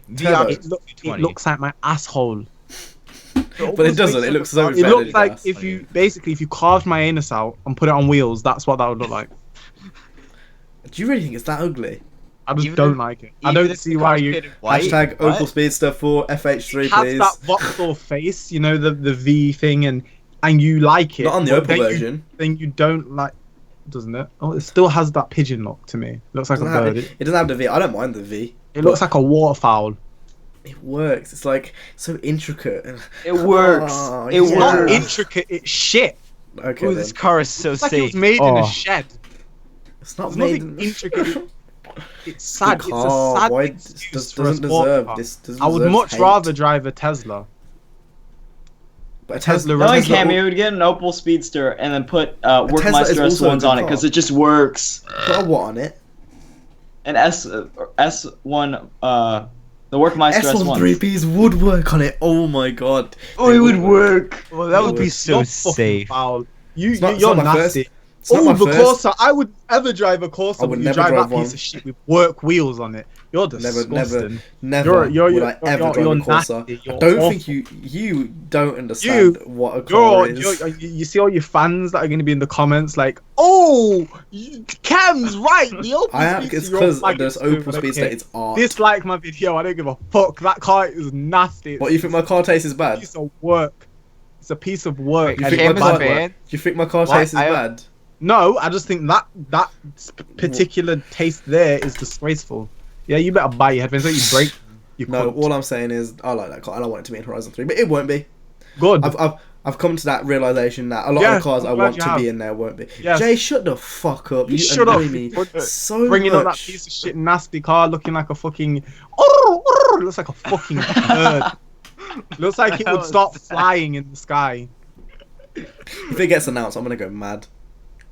It looks like my asshole. But it doesn't. It looks so. It looks like if you carved my anus out and put it on wheels, that's what that would look like. Do you really think it's that ugly? I just don't like it. I don't see why you... Hashtag Opel Speedster for FH3, please. It has that Vauxhall face, you know, the V thing, and you like it. Not on the Opel version. Then you don't like... Doesn't it? Oh, it still has that pigeon look to me. It looks like a bird. It doesn't have the V. I don't mind the V. It looks like a waterfowl. It works. It's like so intricate. It works. It's not intricate. It's shit. Okay. Ooh, this car is so safe. Like it was made in a shed. It's not made intricate. It's sad. It's a sad excuse for a sport car. I would much rather drive a Tesla. But a Tesla. Knowing Cammy would get an Opel Speedster and then put Workmeister S1s on it because it just works. Put a what on it? An S1. The Workmeister S1. S1 3Ps would work on it. Oh my god. Oh, it would work. Well, that would be so safe. You're nasty. Oh, the Corsa! I would ever drive a Corsa. I would never drive that piece of shit with work wheels on it. You're disgusting. Never would I ever drive a Corsa. I don't think you don't understand what a car is. You see all your fans that are going to be in the comments like, oh, Cam's right. The Opel I am, it's because there's Opel Speedster. It's art. Dislike my video. I don't give a fuck. That car is nasty. What, you think my car taste is bad? It's a piece of work. It's a piece of work. Do you think my car taste is bad? No, I just think that particular taste there is disgraceful. Yeah, you better buy your headphones. Don't you break them. No, all I'm saying is I like that car. I don't want it to be in Horizon 3, but it won't be. Good. I've come to that realization that a lot of the cars I want to be in there won't be. Yes. Jay, shut the fuck up. You shut up. Me so bringing much. up that piece of shit nasty car looking like a fucking... looks like a fucking bird. Looks like it would start flying in the sky. If it gets announced, I'm going to go mad.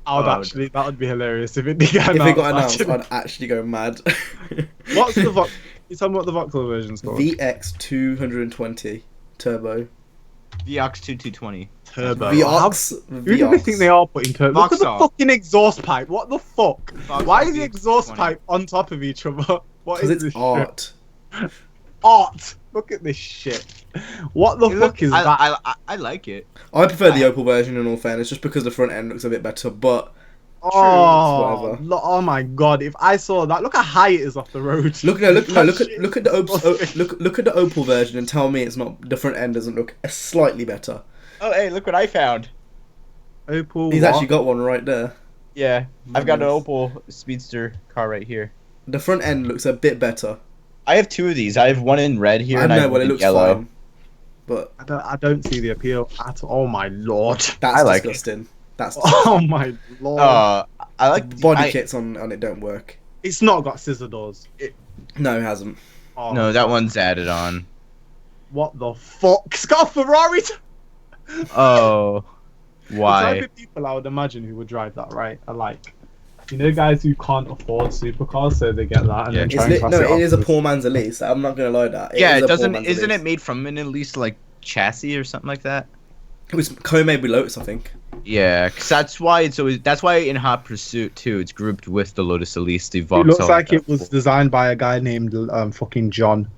That would be hilarious if it did get announced. If it got announced, I'd actually go mad. What's the Vauxhall? You tell me what the Vauxhall version's called. VX220 Turbo. VX2220 Turbo. Who do they think they are putting turbo? Look at the fucking exhaust pipe. What the fuck? Why is the exhaust pipe on top of each other? What is this art. Shit? Art. Look at this shit. What the fuck is that? I like it. I prefer the Opel version in all fairness, just because the front end looks a bit better, but... Oh my god! If I saw that, look how high it is off the road. Look at the Opel version and tell me it's not, the front end doesn't look slightly better. Oh hey, look what I found. Opel. He's actually got one right there. Yeah, I've got an Opel Speedster car right here. The front end looks a bit better. I have two of these. I have one in red here, and I have one in yellow. Fine, but I don't see the appeal at all. Oh my lord, that's disgusting. That's oh my lord. I like the body kits on it don't work. It's not got scissor doors. No, it hasn't. Oh, no, that one's added on. What the fuck? It's got a Ferrari. Oh, why? The type of people I would imagine who would drive that, right? Are like, you know, guys who can't afford supercars, so they get that and then try and pass it off. It is a poor man's Elise. I'm not gonna lie that. Isn't it made from an Elise like chassis or something like that? It was co-made with Lotus, I think. Yeah, cause that's why in Hot Pursuit too, it's grouped with the Lotus Elise. The Vauxhall. It looks like it was designed by a guy named fucking John.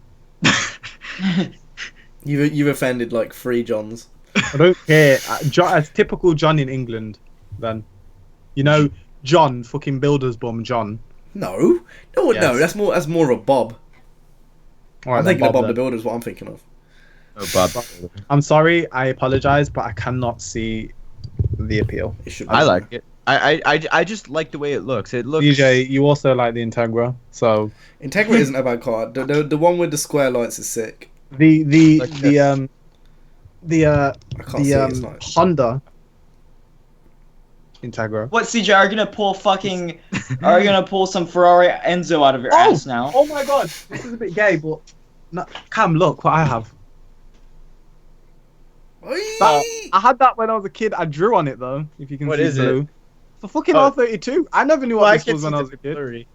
You've offended like 3 Johns. I don't care. A typical John in England. Then, you know, John, fucking builder's bum, John. No. That's more of a Bob. Right, I'm thinking of Bob the Builder is what I'm thinking of. Bob. I'm sorry. I apologize, but I cannot see the appeal. It should. I like it. I just like the way it looks. It looks. DJ, you also like the Integra, so Integra isn't a bad card. The one with the square lights is sick. the I can't see it, it's nice. Honda Integra. What, CJ? Are you gonna pull some Ferrari Enzo out of your ass now? Oh my god, this is a bit gay, but no, Cam, look what I have. I had that when I was a kid. I drew on it though. If you can What see is it? blue. It's a fucking R32. I never knew what this was when I was a kid.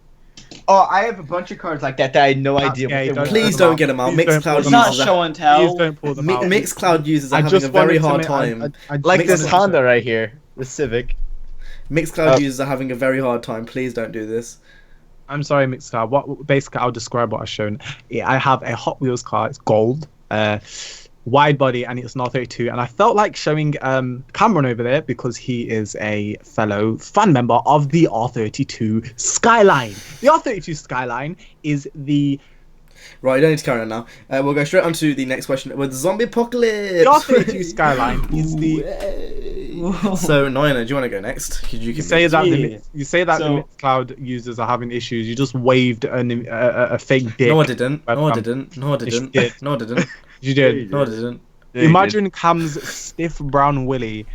Oh, I have a bunch of cards like that I had no idea. gay, What they don't- were. Please don't get them out. Please don't Mixcloud It's not users show and tell. Please don't pull them out. Mixcloud users are I having a just very wanted to hard make- time. I Like just this wanted to- Honda right here, the Civic. Mixcloud users are having a very hard time. Please don't do this. I'm sorry, Mixcloud. What basically I'll describe what I've shown. Yeah, I have a Hot Wheels car. It's gold, wide body, and it's an R32. And I felt like showing Cameron over there because he is a fellow fan member of the R32 Skyline. The R32 Skyline is the Right, you don't need to carry on now. We'll go straight on to the next question with zombie apocalypse. The R32 Skyline is the. So, Nina, do you want to go next? You say that Yeah. you say that So- the Mixcloud users are having issues. You just waved a fake dick. No, I didn't. No, I Webcam. didn't. No, I Yes, didn't. you did. No, I didn't. You did. No, I didn't. Imagine Cam's stiff brown willy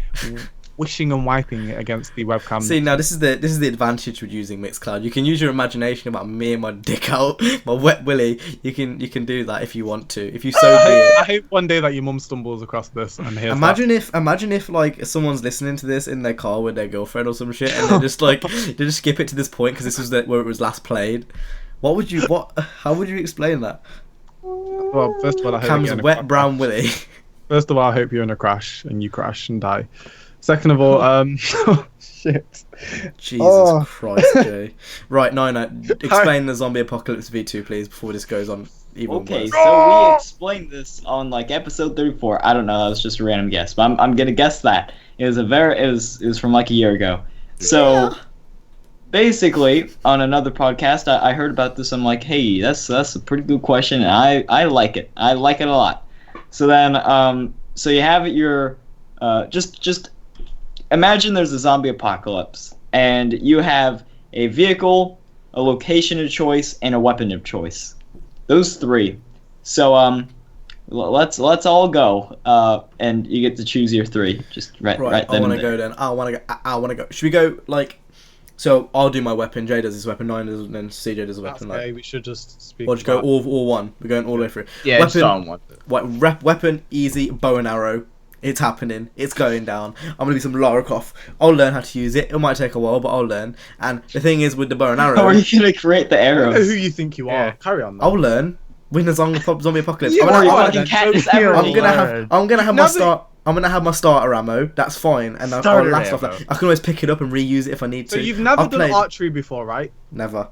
wishing and wiping it against the webcam. See, now this is the advantage with using Mixcloud. You can use your imagination about me and my dick out, my wet willy. You can do that if you want to. If you so be it. I hope one day that your mum stumbles across this and hears Imagine if like someone's listening to this in their car with their girlfriend or some shit, and they just skip it to this point because this was where it was last played. How would you explain that? that. Well, first of all, I hope Cam's you're in a wet crash. brown willy. First of all, I hope you're in a crash and you crash and die. Second of all, shit. Jesus Oh. Christ, Jay. Right, Nina, explain the zombie apocalypse V2, please, before this goes on even Okay, worse. so we explained this on like episode 34. I don't know, that was just a random guess, but I'm gonna guess that it was from like a year ago. So basically, on another podcast, I heard about this. I'm like, hey, that's a pretty good question, and I like it. I like it a lot. So then, so you have your just imagine there's a zombie apocalypse, and you have a vehicle, a location of choice, and a weapon of choice. Those three. So let's all go. And you get to choose your three. Just right Right, I then want and to there. go then. I want to go. Should we go like? So I'll do my weapon. Jay does his weapon. Nine does, and then CJ does a That's weapon. okay. Like, We should just speak. or just go about- all one. We're going all the way through. Yeah, weapon, just on one. Weapon, easy, bow and arrow. It's happening. It's going down. I'm gonna be some Lara Croft. I'll learn how to use it. It might take a while, but I'll learn. And the thing is with the bow and How are arrow, you gonna create the I don't know who arrows? you think you are. Yeah. Carry on. I'll learn. Win the zombie apocalypse. You I'm Or gonna- you are fucking then. Katniss So Everdeen. I'm gonna have my Now that- start. I'm gonna have my starter ammo. That's fine, and I'll Starter last off ammo. that. I can always pick it up and reuse it if I need So to. you've never I've done played- archery before, right? Never.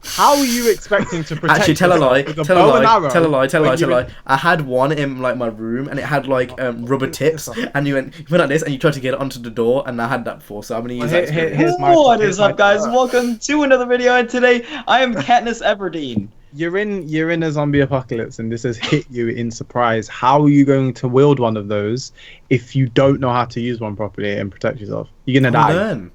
How are you expecting to protect Actually, tell a yourself lie. with a Tell bow a and lie. arrow Tell a lie. Tell a when lie. Tell a you're lie. I had one in like my room, and it had like rubber tips, and you went like this, and you tried to get it onto the door, and I had that before, so I'm gonna use that. Here- experience. here's my- What here's is up, my- guys? Welcome to another video, and today I am Katniss Everdeen. You're in a zombie apocalypse and this has hit you in surprise. How are you going to wield one of those if you don't know how to use one properly and protect yourself? You're gonna I'll die. learn.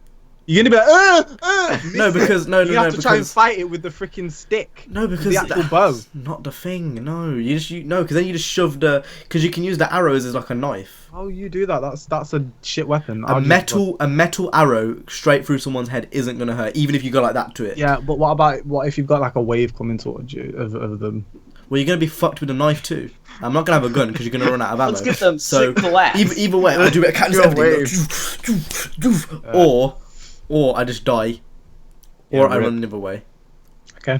You're gonna be like, No, because no, you no, have no, to try and because fight it with the freaking stick. no, because the actual that's bow. not the thing. No, because then you just shove the because you can use the arrows as like a knife. Oh, you do that. That's a shit weapon. A metal arrow straight through someone's head isn't gonna hurt, even if you go like that to it. Yeah, but what if you've got like a wave coming towards you of them? Well, you're gonna be fucked with a knife too. I'm not gonna have a gun because you're gonna run out of ammo. Let's get them So sick collapse. either way, I do it. Can't Your or I just die, Yeah, or I rip. run the other way. Okay.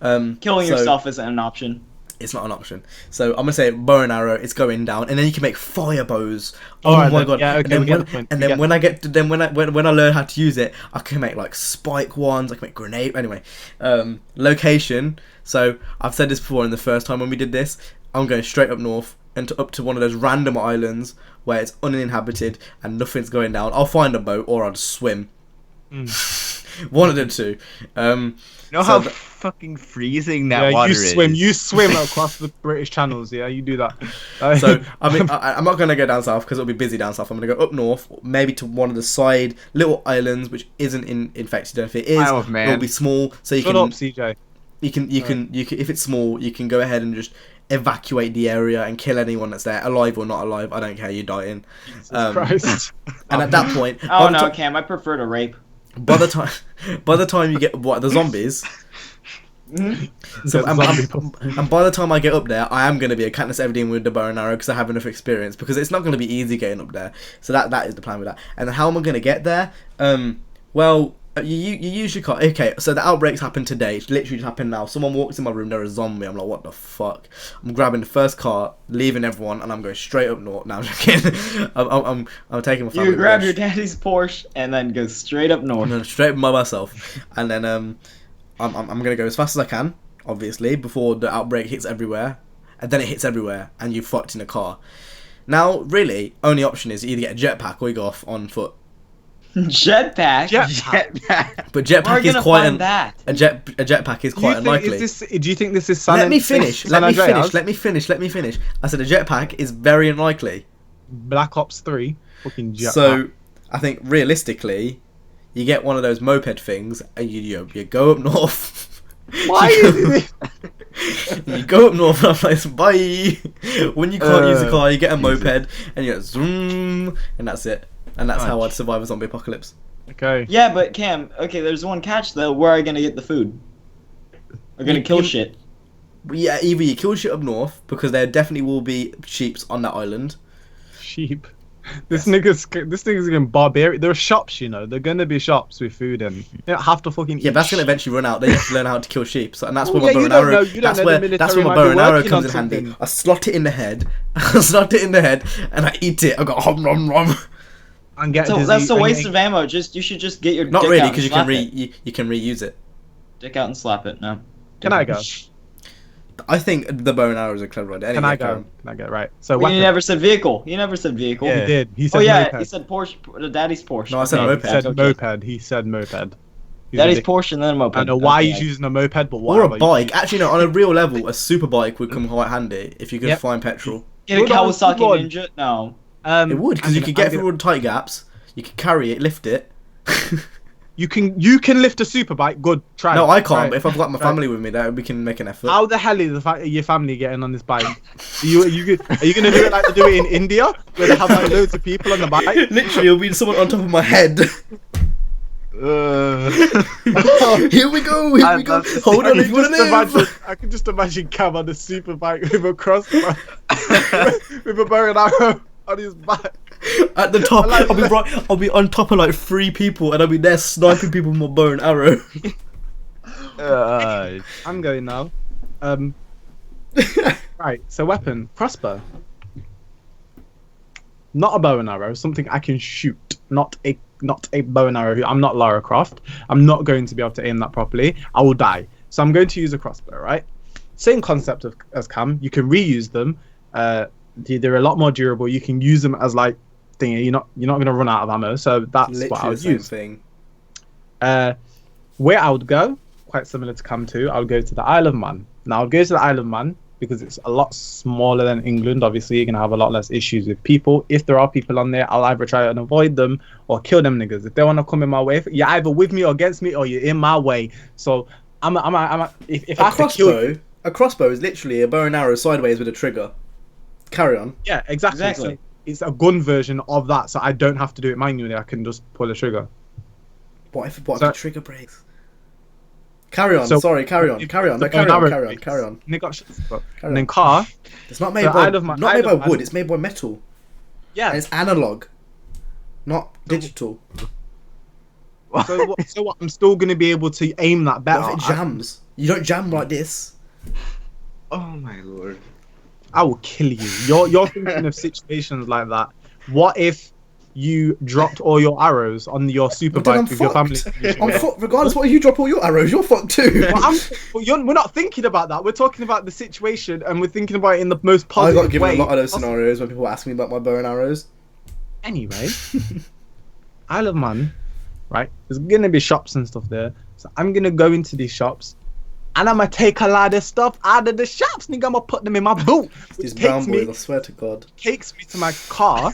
Killing so yourself isn't an option. It's not an option. So I'm gonna say bow and arrow. It's going down, and then you can make fire bows. Oh Alright my then. god! Yeah, okay, and then we get when, the point. and We then get when I get to, then when I learn how to use it, I can make like spike ones. I can make grenade. Anyway, location. So I've said this before in the first time when we did this. I'm going straight up north and up to one of those random islands where it's uninhabited and nothing's going down. I'll find a boat or I'll just swim. One of the two. You know So how the- fucking freezing that water You is? swim across the British channels. Yeah, you do that. So I mean, I'm not gonna go down south because it'll be busy down south. I'm gonna go up north, maybe to one of the side little islands which isn't infected. And if it is, Isle of Man. it'll be small. So you shut can up, CJ. You can if it's small, you can go ahead and just evacuate the area and kill anyone that's there, alive or not alive. I don't care. You're dying. Christ. And at that point, Oh no, Cam, I prefer to rape. by the time you get the zombies. So and by the time I get up there, I am going to be a Katniss Everdeen with the bow and arrow because I have enough experience. Because it's not going to be easy getting up there. So that is the plan with that. And then how am I going to get there? Well, you use your car. Okay, so the outbreaks happened today. It's literally just happened now. Someone walks in my room. They're a zombie. I'm like, what the fuck? I'm grabbing the first car, leaving everyone, and I'm going straight up north. Now I'm joking. I'm taking my family. You grab brush. your daddy's Porsche and then go straight up north. I'm going straight by myself, and then I'm gonna go as fast as I can, obviously, before the outbreak hits everywhere, and then it hits everywhere, and you're fucked in a car. Now, really, only option is you either get a jetpack or you go off on foot. Jetpack. But Where are jetpack you is gonna quite find that? a jetpack is quite unlikely. Do you think this is San Let me finish. San Let me Andreas? finish. Let me finish. I said a jetpack is very unlikely. Black Ops 3. Fucking jetpack. So, I think realistically, you get one of those moped things, and you go up north. Why is it? You go up north and I'm like, bye. When you can't use a car, you get a moped, and you go zoom, and that's it. And that's how I'd survive a zombie apocalypse. Okay. Yeah, but Cam, okay, there's one catch though. Where are you gonna get the food? We're gonna kill shit. Yeah, either you kill shit up north, because there definitely will be sheeps on that island. Sheep. This nigga's getting barbarian. There are shops, you know. There are gonna be shops with food in. You don't have to fucking. Yeah, that's gonna eventually run out. They have to learn how to kill sheep, so, and that's where Well, my yeah, bow and arrow. you don't know the That's where my military bow might and be arrow working comes on in handy. something. I slot it in the head. I slot it in the head, and I eat it. I go hom nom nom. And get So dizzy that's a and waste get- of ammo. You should just get your Not dick really, out because and you can slap it. you can reuse it. Dick out and slap it. No. Can I go? I think the bow and arrow is a clever idea. Can Anyway, I go? Can I go? Right. So Well, you weapon. never said vehicle. You never said vehicle. He did. He said Oh yeah, moped. he said Porsche. The daddy's Porsche. No, I said Okay, moped. He said okay. moped. He said moped. He's Daddy's a dick. Porsche and then a moped. I don't know why Okay. he's using a moped, but Or whatever. a bike. Actually, no. On a real level, a super bike would come quite handy if you could Yep. find petrol. Get a Hold on, Kawasaki hold on. Ninja? No. It would, because you could get through all the tight gaps. You could carry it, lift it. You can lift a super bike. Good. Try. No, it. I can't. Try But it. if I've got my Try it. family with me, that we can make an effort. How the hell is your family getting on this bike? Are you gonna do it like they do it in India, where they have like loads of people on the bike? Literally, it'll be someone on top of my head. Here we go. Here we go. Hold on, if you want to live. I can just imagine Cam on a super bike with a crossbow, with a bow and arrow on his back. At the top, I like I'll be on top of like 3 people, and I'll be there sniping people with my bow and arrow. I'm going now. Right. So weapon, crossbow. Not a bow and arrow. Something I can shoot. Not a bow and arrow. I'm not Lara Croft. I'm not going to be able to aim that properly. I will die. So I'm going to use a crossbow. Right. Same concept as Cam. You can reuse them. They're a lot more durable. You can use them as like thingy. You're not going to run out of ammo. So that's Literally what I would the same use. thing. Where I would go, quite similar to Cam 2, I would go to the Isle of Man. Now, I'd go to the Isle of Man because it's a lot smaller than England. Obviously, you're going to have a lot less issues with people. If there are people on there, I'll either try and avoid them or kill them niggas. If they want to come in my way, you're either with me or against me, or you're in my way. So, if I have to kill you... A crossbow is literally a bow and arrow sideways with a trigger. Carry on. Yeah, exactly. Exactly. So it's a gun version of that, so I don't have to do it manually. I can just pull the trigger. What if the So- trigger breaks? Carry on. So- Sorry, carry on. Carry on. No, The carry bow on. and Carry arrow on. Carry on. Nick got shit. Carry And then on. car. It's not made The by Isle of Man- not made Isle by of wood. Man- It's made by metal. Yeah. And it's analog, not digital. So what? I'm still going to be able to aim that better. What if it jams? You don't jam like this. Oh my lord. I will kill you. You're thinking of situations like that. What if you dropped all your arrows on your super But then I'm bike with your family? fucked. I'm fucked. Regardless what you drop all your arrows, you're fucked too. We're not thinking about that. We're talking about the situation, and we're thinking about it in the most I positive got given way. a lot of those scenarios when people ask me about my bow and arrows. Anyway, Isle of Man, right? There's gonna be shops and stuff there. So I'm gonna go into these shops, and I'm gonna take a lot of stuff out of the shops, nigga. I'm gonna put them in my boot, These which brown boys, I swear to God. takes me to my car.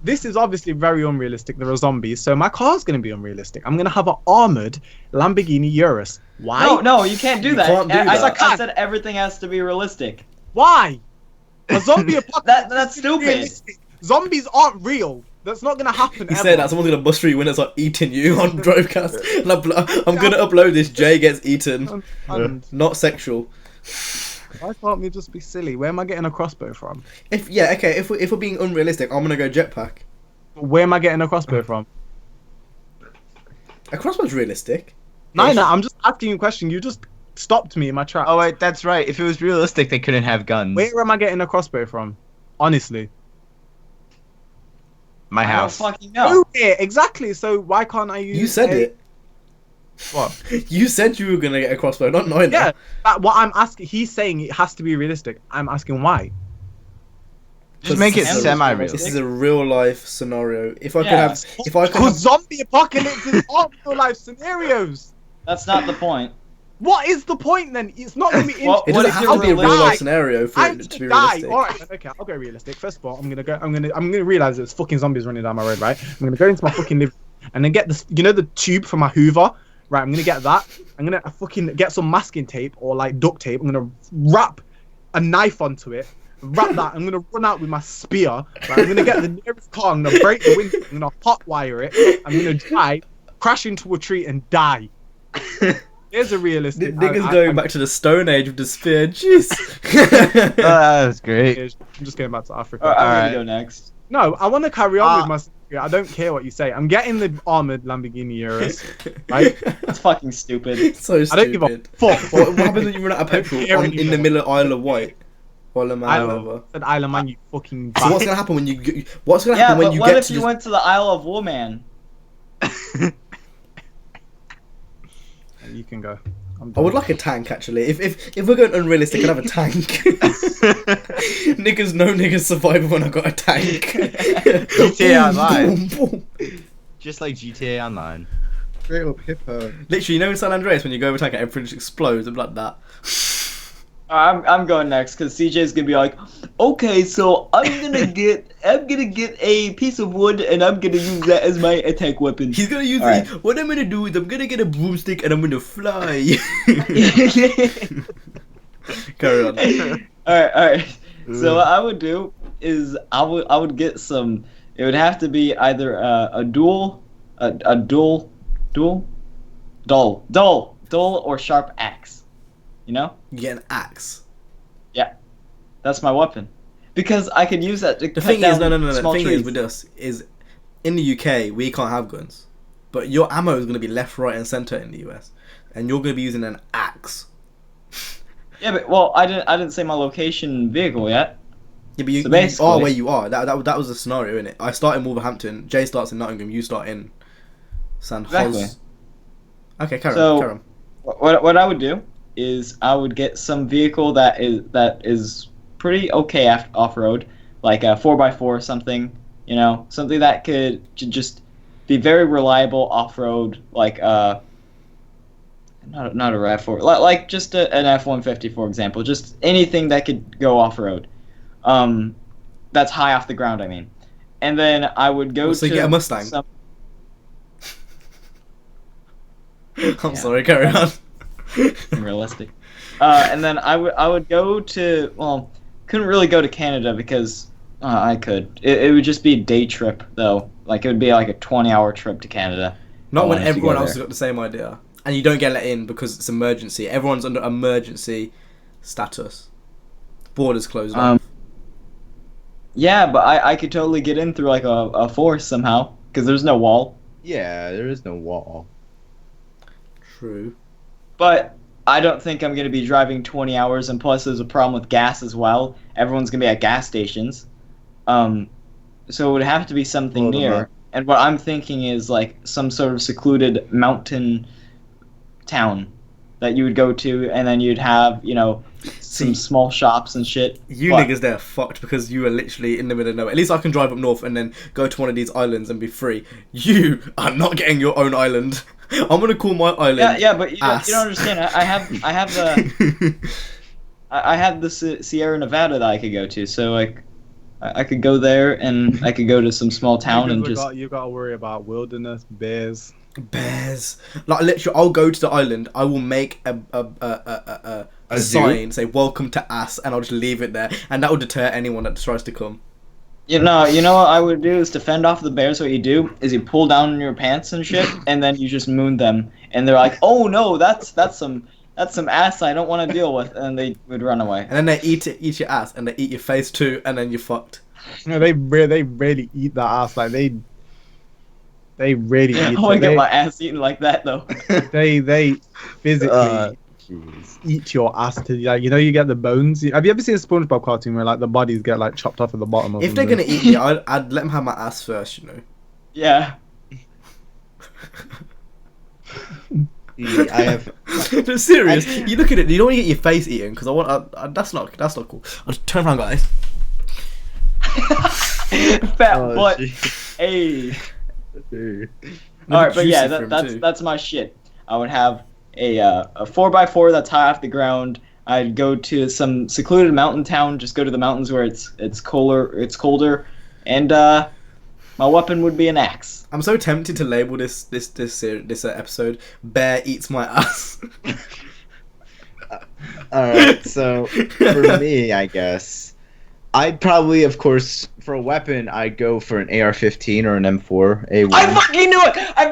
This is obviously very unrealistic. There are zombies, so my car's gonna be unrealistic. I'm gonna have an armored Lamborghini Urus. Why? No, you can't do You that. can't do that. I said everything has to be realistic. Why? A zombie apocalypse. That's is stupid. realistic. Zombies aren't real. That's not gonna happen. You ever. say that someone's gonna bust through your windows like eating you on Drivecast. And I'm gonna upload this. Jay gets eaten. Not sexual. Why can't we just be silly? Where am I getting a crossbow from? If we're being unrealistic, I'm gonna go jetpack. Where am I getting a crossbow from? A crossbow's realistic. No, I'm just asking you a question. You just stopped me in my tracks. Oh wait, that's right. If it was realistic, they couldn't have guns. Where am I getting a crossbow from? Honestly. My I don't house. fucking know. Yeah, exactly. So why can't I use? You said it. What? You said you were gonna get a crossbow, not knowing Yeah. that. What I'm asking, he's saying it has to be realistic. I'm asking why. Just make it This is a- semi-realistic. This is a real life scenario. If I Yeah. could have, Because zombie apocalypses aren't real life scenarios. That's not the point. What is the point then? It's not gonna be. Well, it what doesn't if have to be a you're real life realistic? scenario for I'm it to gonna be die. realistic. All right, okay, I'll go realistic. First of all, I'm gonna realize there's fucking zombies running down my road, right? I'm gonna go into my fucking living room and then get this, the tube for my Hoover, right? I'm gonna get that. I'm gonna fucking get some masking tape or like duct tape. I'm gonna wrap a knife onto it. Wrap that. I'm gonna run out with my spear. Right? I'm gonna get the nearest car. I'm gonna break the window. I'm gonna hotwire it. I'm gonna drive, crash into a tree, and die. Here's a realistic. Niggas going back to the Stone Age with the spear. Jeez. That was great. I'm just going back to Africa. I'm Alright. gonna go next. No, I want to carry on with my story. I don't care what you say. I'm getting the armored Lamborghini Urus, right? That's fucking stupid. So stupid. I don't give a fuck. What happens when you run out of petrol care in the anymore. middle of Isle of Wight? Isle of Man, I whatever. said Isle of Man, you fucking. So what's gonna happen when you? What's gonna Yeah, happen when but you what get if to you this? went to the Isle of Woman? You can go. I would like a tank actually. If we're going unrealistic, I'd have a tank. Niggas know niggas survive when I got a tank. GTA Online. Boom, boom. Just like GTA Online. StraightUpHippo. Literally, you know in San Andreas when you go over a tank and everything just explodes and like that. I'm going next because CJ's gonna be like, okay, so I'm gonna get a piece of wood and I'm gonna use that as my attack weapon. He's gonna use Alright. it. What I'm gonna do is I'm gonna get a broomstick and I'm gonna fly. Carry on. Alright. So what I would do is I would get some. It would have to be either a dual or sharp axe. You know? You get an axe. Yeah, that's my weapon. Because I could use that to The cut thing down is, no. The small thing trees. is with us is, in the UK we can't have guns, but your ammo is gonna be left, right, and center in the US, and you're gonna be using an axe. Yeah, but well, I didn't say my location vehicle yet. Yeah, but you So basically- are where you are. That was the scenario, innit? I start in Wolverhampton. Jay starts in Nottingham. You start in San Exactly. Jose. Okay, carry So- on. What I would do is I would get some vehicle that is pretty okay off road, like a 4x4 or something. You know, something that could just be very reliable off road, like not a RAV4, like just an F-150 for example, just anything that could go off road. That's high off the ground, I mean. And then I would go So to you get a Mustang? some- I'm sorry, carry on. Realistic. And then I would go to, well, couldn't really go to Canada because I could. It would just be a day trip though. Like it would be like a 20-hour trip to Canada. Not I when wanted to everyone go else has there. got the same idea, and you don't get let in because it's emergency. Everyone's under emergency status. Borders closed off. Yeah, but I could totally get in through like a forest somehow because there's no wall. Yeah, there is no wall. True. But I don't think I'm going to be driving 20 hours, and plus there's a problem with gas as well. Everyone's going to be at gas stations. So it would have to be something Hold on, near. Mark. And what I'm thinking is like some sort of secluded mountain town. that you would go to, and then you'd have, you know, some small shops and shit. You niggas there are fucked because you are literally in the middle of nowhere. At least I can drive up north and then go to one of these islands and be free. You are not getting your own island. I'm gonna call my island. Yeah, but you don't understand. I have the Sierra Nevada that I could go to, so like I could go there and I could go to some small town and just. You gotta worry about wilderness, bears. Like literally, I'll go to the island. I will make a sign say "Welcome to Ass," and I'll just leave it there, and that will deter anyone that tries to come. You know what I would do is to fend off the bears. What you do is you pull down your pants and shit, and then you just moon them, and they're like, "Oh no, that's some ass I don't want to deal with," and they would run away. And then they eat your ass, and they eat your face too, and then you're fucked. No, they really eat that ass. Like they really eat. I want to get my ass eaten like that though. They physically eat your ass to, like, you know, you get the bones. Have you ever seen a SpongeBob cartoon where like the bodies get like chopped off at the bottom of If they're gonna eat me, I'd let them have my ass first, you know. Yeah. I have. No, serious. You look at it. You don't want to get your face eaten because I want. That's not cool. I'll just turn around, guys. Fat butt. Hey. Alright, but yeah, that's my shit. I would have a 4x4 that's high off the ground. I'd go to some secluded mountain town, just go to the mountains where it's colder, and my weapon would be an axe. I'm so tempted to label this episode "Bear Eats My Ass." Alright, so for me, I guess I'd probably, of course, for a weapon, I'd go for an AR-15 or an M4 A1. I fucking knew it! I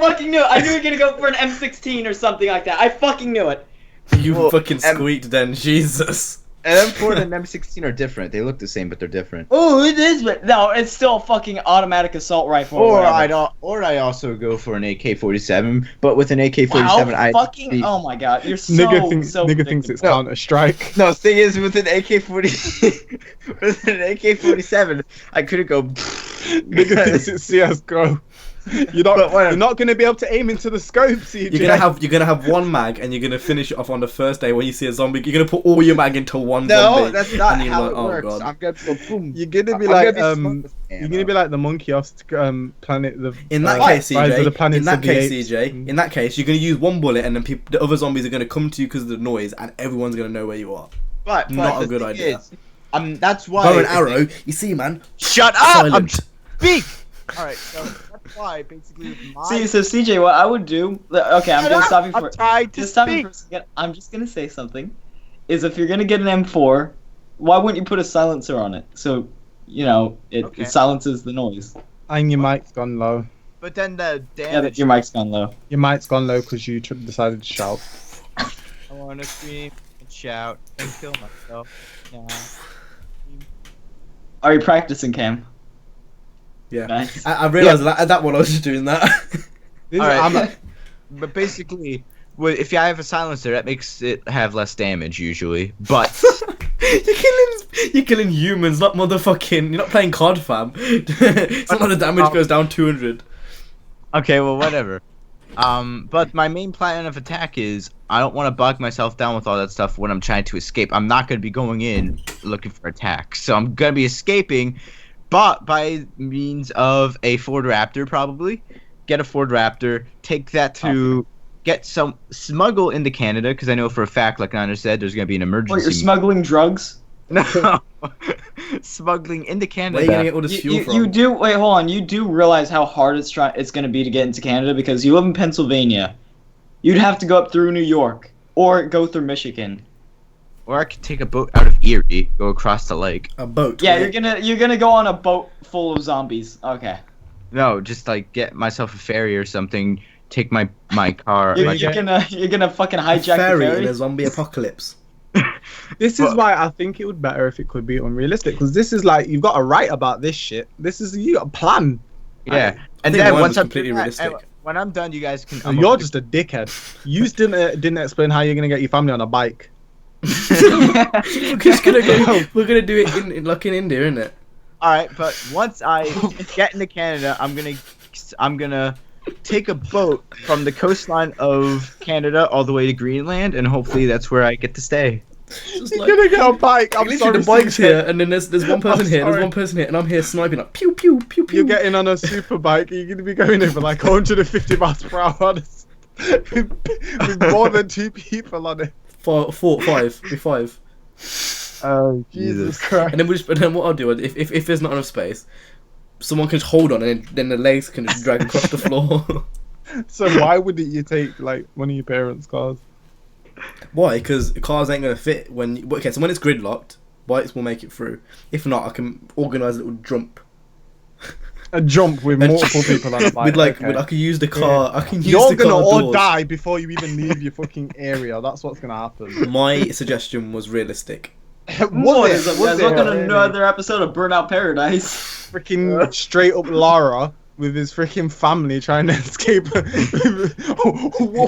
knew you were gonna go for an M16 or something like that. I fucking knew it. You fucking squeaked then, Jesus. An M4 and an M16 are different. They look the same, but they're different. Oh, it is, but no, it's still a fucking automatic assault rifle. Or I also go for an AK-47, but with an AK-47, oh my god, you're so nigga thinks it's Counter-Strike. No, the thing is, with an AK-47, I couldn't go. Nigga thinks it's CS:GO. You're not gonna be able to aim into the scope, CJ. You're gonna have one mag, and you're gonna finish it off on the first day when you see a zombie. You're gonna put all your mag into one zombie. No, that's not how like, it works. God. I'm gonna go boom. You're gonna be like the monkey off Planet the. In that case, CJ. In that case, you're gonna use one bullet, and then the other zombies are gonna come to you because of the noise, and everyone's gonna know where you are. But not a good idea. That's why. Bow and arrow. You see, man. Shut up! I'm speak. All right, so. Why basically so CJ, what I would do, okay, I'm gonna stop you for a second. I'm just gonna say something, is if you're gonna get an M4, why wouldn't you put a silencer on it, so you know it silences the noise? And your mic's gone low. But then the damage. Your mic's gone low. Your mic's gone low because you decided to shout. I want to scream and shout and kill myself. Yeah. Are you practicing, Cam? Yeah, nice. I realised that one I was just doing that. Alright, but basically, if I have a silencer, that makes it have less damage usually. But you're killing humans, not motherfucking. You're not playing COD, fam. It's not like the damage goes down 200. Okay, well, whatever. But my main plan of attack is I don't want to bog myself down with all that stuff when I'm trying to escape. I'm not going to be going in looking for attacks, so I'm going to be escaping. But by means of a Ford Raptor, probably get a Ford Raptor, take that to smuggle into Canada, because I know for a fact, like Niner said, there's gonna be an emergency. What, you're smuggling drugs? No, smuggling into Canada. Where are you gonna get all this fuel from? You do wait, hold on. You do realize how hard it's gonna be to get into Canada because you live in Pennsylvania. You'd have to go up through New York or go through Michigan. Or I could take a boat out of Erie, go across the lake. A boat? Yeah, you're gonna go on a boat full of zombies. Okay. No, just like get myself a ferry or something. Take my car. You're gonna fucking hijack the ferry in a zombie apocalypse. This is why I think it would be better if it could be unrealistic, because this is like you've got to write about this shit. You got a plan. Yeah, and then once I'm completely realistic. When I'm done, you guys can. You're just a dickhead. You didn't explain how you're gonna get your family on a bike. We're gonna do it in India, isn't it? All right, but once I get into Canada, I'm gonna take a boat from the coastline of Canada all the way to Greenland, and hopefully that's where I get to stay. Just You're gonna get a bike. I'm literally sorry. the bike's CJ. here, and then there's one person here, there's sorry. one person here, and I'm here sniping like pew pew pew pew. You're getting on a super bike. You're gonna be going over like 150 miles per hour with more than 2 people on it. Five. Oh Jesus Christ! And then what I'll do if there's not enough space, someone can just hold on, and then the legs can just drag across the floor. So why wouldn't you take like one of your parents' cars? Why? Because cars ain't gonna fit when. Okay, so when it's gridlocked, bikes will make it through. If not, I can organise a little jump. A jump with multiple people on a bike. I can use the car. I can use You're the gonna car all doors. die before you even leave your fucking area. That's what's gonna happen. My suggestion was realistic. Was it? Was Welcome to it? another episode of Burnout Paradise. Freaking straight up Lara with his freaking family trying to escape. You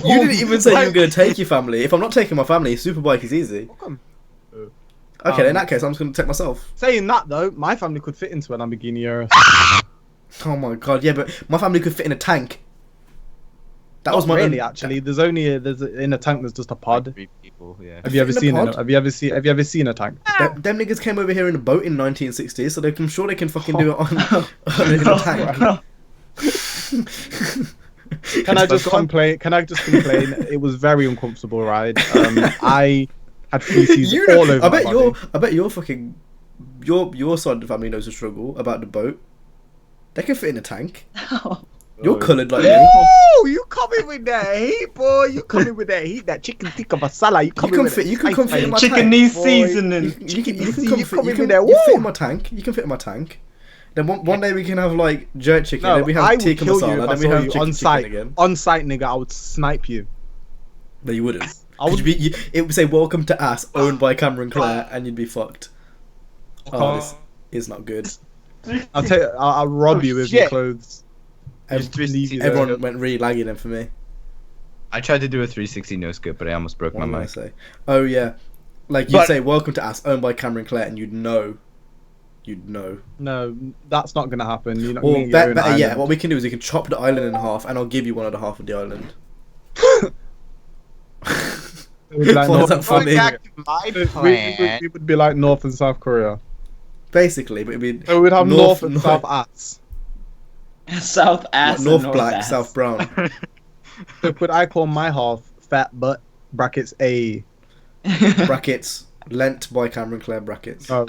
didn't even say you were gonna take your family. If I'm not taking my family, Superbike is easy. Okay, in that case, I'm just gonna take myself. Saying that though, my family could fit into a Lamborghini Urus. Oh my god, yeah, but my family could fit in a tank. That was my really actually. There's in a tank. There's just a pod. 3 people, yeah. Have you ever In a seen pod? it? Have you ever seen a tank? Them niggas came over here in a boat in 1960, so I'm sure they can fucking do it in a tank. Can I just complain? It was very uncomfortable ride. I had feces all over my body. I bet your fucking your side of the family knows the struggle about the boat. They can fit in a tank. You're coloured like me. Oh, you coming with that heat, boy? You coming with that heat? That chicken tikka masala? You coming with You can come fit in my Chicken tank. knee boy. seasoning. You can You come see, fit. you You come can in there, fit woo! in my tank. You can fit in my tank. Then one day we can have like jerk chicken. No, Then we I have would tikka kill you masala. if I Then we saw have you chicken on site. again. On site, nigga, I would snipe you. No, you wouldn't. I would. It would say "Welcome to Ass," owned by Cameron Clare, and you'd be fucked. Oh, this is not good. I'll rob you with your clothes. Leave you there. Everyone went really laggy then for me. I tried to do a 360 no scope, but I almost broke What my did I mic. say? Oh yeah, like you'd say "Welcome to Ass," owned by Cameron Clare, and you'd know. No, that's not gonna happen. You're not Or gonna get your own better yet, island. what we can do is we can chop the island in half, and I'll give you one other half of the island. It would be like Why is North- that funny? we would be like North and South Korea. Basically, but it'd be So we'd have North and South ass. South ass. North and black, ass. South brown. So could I call my half fat butt brackets A? Brackets lent by Cameron Clare brackets. No,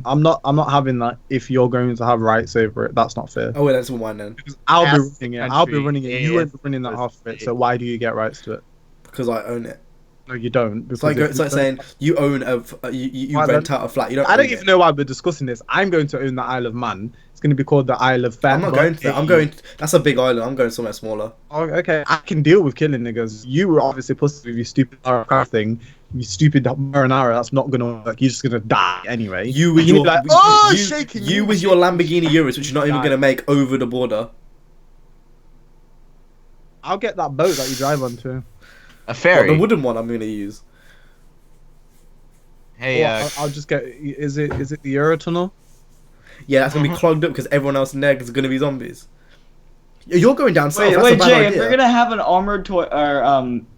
I'm not having that. If you're going to have rights over it, that's not fair. Oh wait, that's mine then. Because I'll be Ass running it. I'll be country, running it. You won't be AS running that half of it. So why do you get rights to it? Because I own it. No, you don't. It's like saying you own you Why rent then? out a flat. You don't. I don't own even it. know why we're discussing this. I'm going to own the Isle of Man. It's going to be called the Isle of Fat. I'm not going to that. I'm going. That's a big island. I'm going somewhere smaller. Oh, okay, I can deal with killing niggas. You were obviously pussy with your stupid aircraft thing. You stupid marinara. That's not gonna work. You're just gonna die anyway. You with You'd your be like, shaking. you with your Lamborghini Urus, which you're not even going to make over the border. I'll get that boat that you drive onto. A ferry. The wooden one I'm going to use. Hey, Or I'll just get. Is it the Eurotunnel? Yeah, that's gonna be clogged up because everyone else in there is gonna be zombies. You're going down south. That's Wait, a bad Jay, if idea. you're gonna have an armored toy or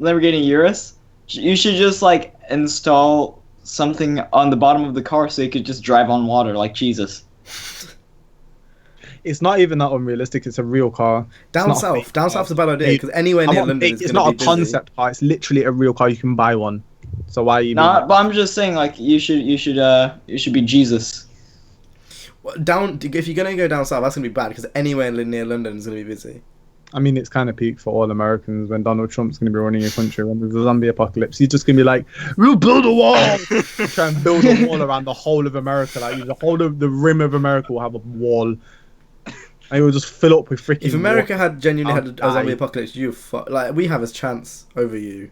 Lamborghini Urus, you should just like install something on the bottom of the car so you could just drive on water like Jesus. It's not even that unrealistic. It's a real car. Down south's a bad idea because anywhere near London is It's gonna not be a busy. concept car. It's literally a real car. You can buy one. So why are you? Not, but I'm just saying like you should be Jesus. If you're gonna go down south, that's gonna be bad because anywhere near London is gonna be busy. I mean, it's kind of peak for all Americans when Donald Trump's going to be running a country when there's a zombie apocalypse. He's just going to be like, "We'll build a wall." Try and build a wall around the whole of America. Like the whole of the rim of America will have a wall, and it will just fill up with freaking. If America water. had genuinely I'll had a zombie die. apocalypse, like we have a chance over you.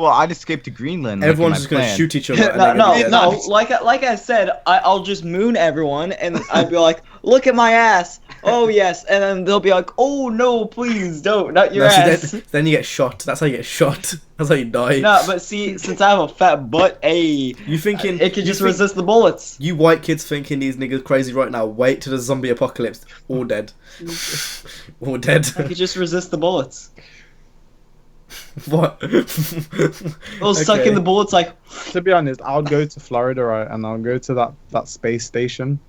Well, I'd escape to Greenland. Everyone's like just gonna plan. shoot each other. No, no, yeah. no. Like I said, I'll just moon everyone, and I'd be like, "Look at my ass." Oh yes, and then they'll be like, "Oh no, please don't, not your ass." Then you get shot. That's how you get shot. That's how you die. No, but see, since I have a fat butt, You thinking it can just resist the bullets. You white kids thinking these niggas crazy right now. Wait till the zombie apocalypse. All dead. All dead. I could just resist the bullets. What? They'll suck in the bullets like. To be honest, I'll go to Florida, right, and I'll go to that space station.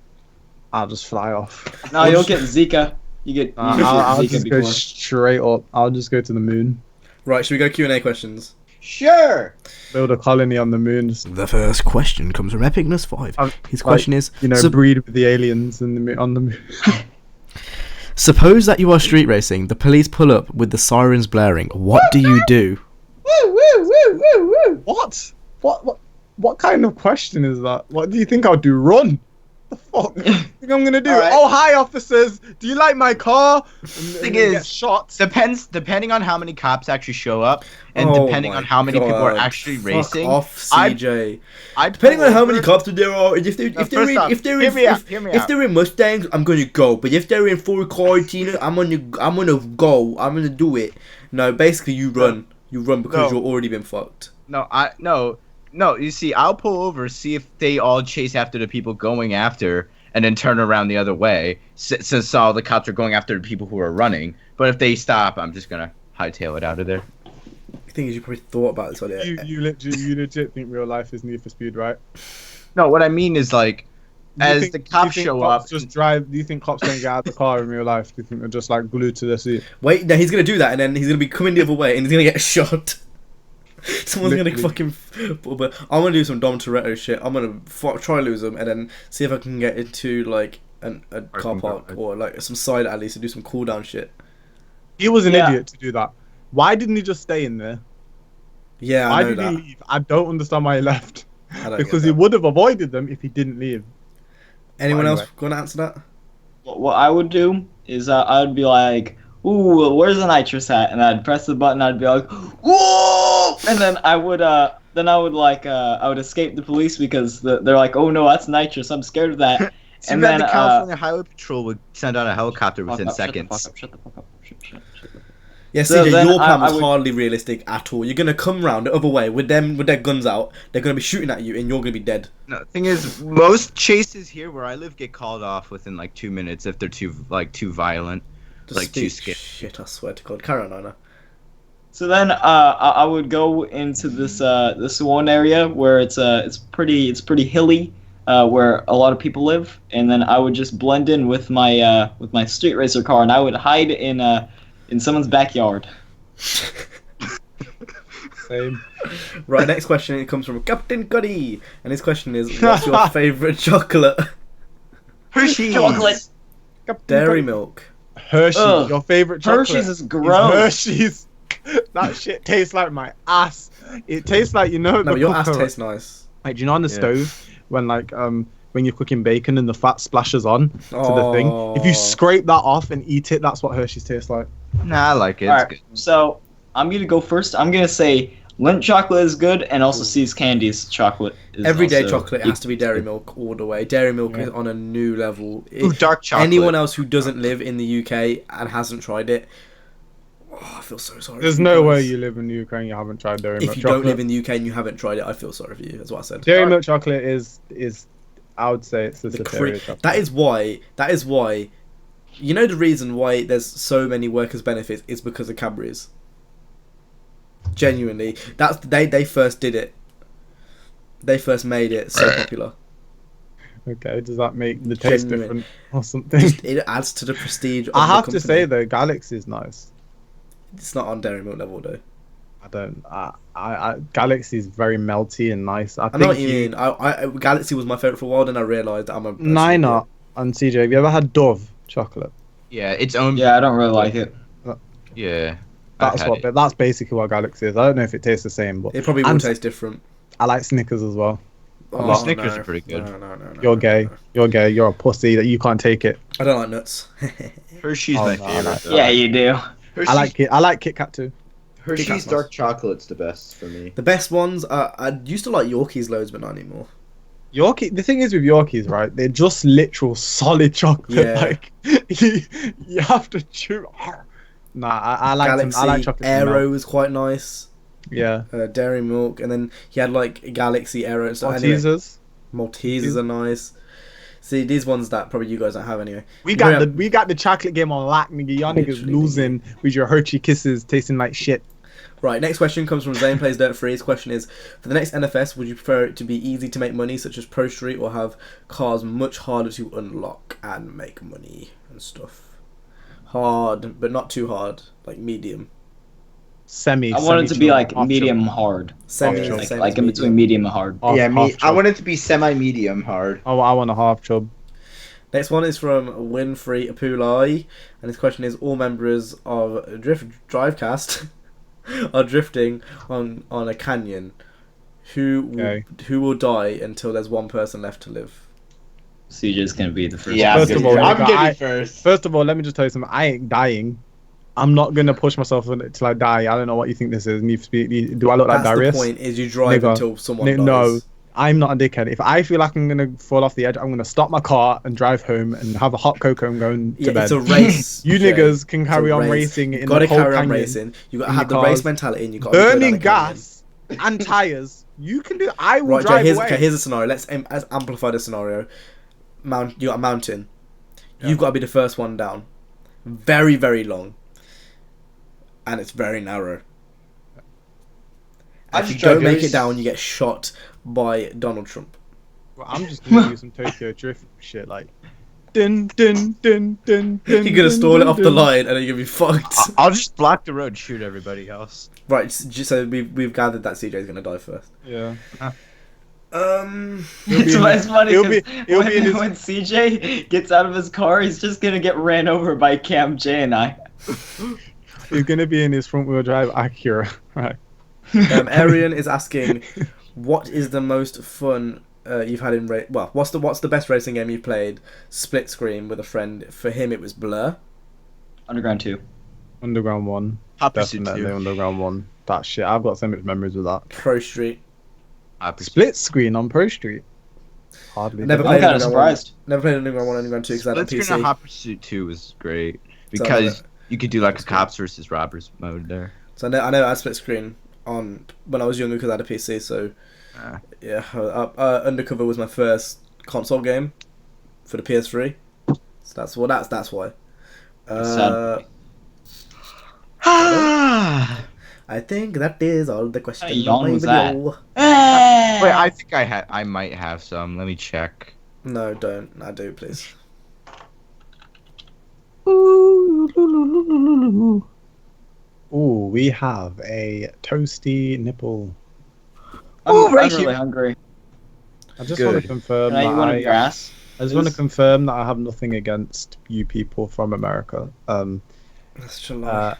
I'll just fly off. No, you'll get Zika. You get I'll Zika just before. go straight up. I'll just go to the moon. Right, should we go Q&A questions? Sure. Build a colony on the moon. The first question comes from Epicness5. His question is... breed with the aliens on the moon. Suppose that you are street racing. The police pull up with the sirens blaring. What do you do? Woo, woo, woo, woo, woo. What kind of question is that? What do you think I'll do? Run? The fuck? What do you think I'm gonna do? All right. Oh, hi, officers. Do you like my car? Thing is, get shot. depending on how many cops actually show up, and Oh depending my on how many people are God. actually Fuck racing. off, CJ. I'd Depending pull on how many over- cops there are, if they're in Mustangs, I'm gonna go. But if they're in Ford Cortina, I'm gonna go. I'm gonna do it. No, basically you run. You run because you've already been fucked. No. You see, I'll pull over, see if they all chase after the people going after, and then turn around the other way. Since all the cops are going after the people who are running, but if they stop, I'm just gonna hightail it out of there. The thing is, you probably thought about this idea. You legit think real life is Need for Speed, right? No, what I mean is like, as the cops show up, just drive. Do you think cops don't get out of the car in real life? Do you think they're just like glued to the seat? Wait, no, he's gonna do that, and then he's gonna be coming the other way, and he's gonna get shot. Someone's gonna fucking. But I'm gonna do some Dom Toretto shit. I'm gonna try lose him, and then see if I can get into like a car park or like some side alleys to do some cooldown shit. He was an idiot to do that. Why didn't he just stay in there? Yeah, Why I know did that. he leave? I don't understand why he left. I don't Because get he that. would have avoided them if he didn't leave. Anyone Anyway. else gonna answer that? What I would do is I'd be like, "Ooh, where's the nitrous hat?" And I'd press the button. I'd be like, "Whoa!" And then I would escape the police because they're like, "Oh no, that's nitrous. I'm scared of that." and then the California Highway Patrol would send out a helicopter within seconds. Shut the fuck up. Shut up. Yeah, So CJ, then your plan I was would- hardly realistic at all. You're gonna come round the other way with their guns out. They're gonna be shooting at you, and you're gonna be dead. No, the thing is, most chases here where I live get called off within like 2 minutes if they're too violent, Just like too speak scary. shit. I swear to God, carry on, Nina. So then I would go into this one area where it's pretty hilly, where a lot of people live, and then I would just blend in with my street racer car, and I would hide in someone's backyard. Same. Right, next question. It comes from Captain Cuddy, and his question is, "What's your favorite chocolate?" Hershey's. Chocolate. Dairy milk. Hershey's, Ugh. your favorite chocolate. Hershey's is gross. Hershey's. That shit tastes like my ass. It tastes like, No, the but your ass cooker- tastes nice. Like, do you know on the stove when when you're cooking bacon and the fat splashes on to the thing? If you scrape that off and eat it, that's what Hershey's tastes like. Nah, I like it. All It's right, good. so I'm gonna go first. I'm gonna say Lindt chocolate is good, and also See's Candies chocolate is Everyday also chocolate has to be dairy milk all the way. Dairy milk is on a new level. Ooh, dark chocolate. Anyone else who doesn't live in the UK and hasn't tried it, I feel so sorry. There's for no guys. way you live in the UK and you haven't tried dairy milk If you chocolate. don't live in the UK and you haven't tried it, I feel sorry for you. That's what I said. Dairy milk chocolate is I would say it's the superior chocolate. That is why. You know the reason why there's so many workers' benefits is because of Cadbury's. Genuinely, that's they first did it. They first made it so popular. Okay, does that make the taste Genuine. different or something? It adds to the prestige. Of I the have to company. say though, Galaxy's nice. It's not on dairy milk level though. I don't. I Galaxy's very melty and nice. I I think know what you mean. I Galaxy was my favorite for a while, then I realised that I'm a Nina and CJ, have you ever had Dove chocolate? Yeah, its own. Yeah, I don't really like it. Yeah. I've That's had it. that's basically what Galaxy is. I don't know if it tastes the same, but It probably will And- taste different. I like Snickers as well. Oh, Snickers are pretty good. No. You're gay. You're gay. You're a pussy that you can't take it. I don't like nuts. Hershey's Oh, my no, favorite. no. though. Yeah, you do. Hershey's, I like Kit Kat too. Hershey's dark chocolate's the best for me. The best ones are, I used to like Yorkies loads, but not anymore. Yorkie. The thing is with Yorkies, right? They're just literal solid chocolate. Yeah. Like you have to chew. Nah, I like Galaxy I like chocolate. Aero was quite nice. Yeah. Dairy Milk, and then he had like Galaxy Aero and stuff. Anyway, Maltesers. Maltesers are nice. See, these ones that probably you guys don't have anyway. We got the chocolate game on lock, nigga. Y'all niggas Literally, losing with your Hershey Kisses tasting like shit. Right, next question comes from Zane Plays Dirt Free. His question is, for the next NFS, would you prefer it to be easy to make money, such as Pro Street, or have cars much harder to unlock and make money and stuff? Hard, but not too hard, like medium. I want it to be like medium hard. Like in between medium and hard. I want it to be semi-medium hard. Oh, I want a half chub. Next one is from Winfrey Apulai, and his question is: all members of Drivecast are drifting on a canyon. Who will die until there's one person left to live? CJ's gonna be the first. Yeah, First of all, I'm getting first. First of all, let me just tell you something. I ain't dying. I'm not gonna push myself until I die. I don't know what you think this is. Do I look like Darius? That's the point. Is you drive until someone dies. No, I'm not a dickhead. If I feel like I'm gonna fall off the edge, I'm gonna stop my car and drive home and have a hot cocoa and go to bed. It's a race. You niggas can carry on racing. You gotta carry on racing. You gotta have the race mentality, and you gotta burning gas and tires. You can do. I will drive away. Okay, here's a scenario. Let's amplify the scenario. You got a mountain. Yeah. You've got to be the first one down. Very, very long. And it's very narrow. If you don't make it down, you get shot by Donald Trump. Well, I'm just gonna do some Tokyo Drift shit, like dun dun dun dun. You're gonna stall it off the line, and then you're gonna be fucked. I'll just block the road, shoot everybody else. Right. So we've gathered that CJ's gonna die first. Yeah. It's funny because when CJ gets out of his car, he's just gonna get ran over by Cam J and I. He's gonna be in his front wheel drive Acura, right? Arian is asking, what is the most fun you've had in what's the best racing game you've played? Split screen with a friend. For him, it was Blur. Underground 2. Underground 1. Definitely Underground 1. That shit. I've got so much memories with that. Pro Street. Split screen on Pro Street. Hardly. I'm kind of surprised. Never played Underground 1, Underground 2 because I had on PC. Split screen on Hot Pursuit 2 was great because you could do like a cops versus robbers mode there. So I know I had split screen on when I was younger because I had a PC. So yeah, Undercover was my first console game for the PS3. So that's why. I think that is all the questions on my video. Wait, I think I might have some. Let me check. No, don't. I do, please. Ooh, we have a toasty nipple. I'm really hungry. I just want to confirm that I just want to confirm that I have nothing against you people from America. That's July.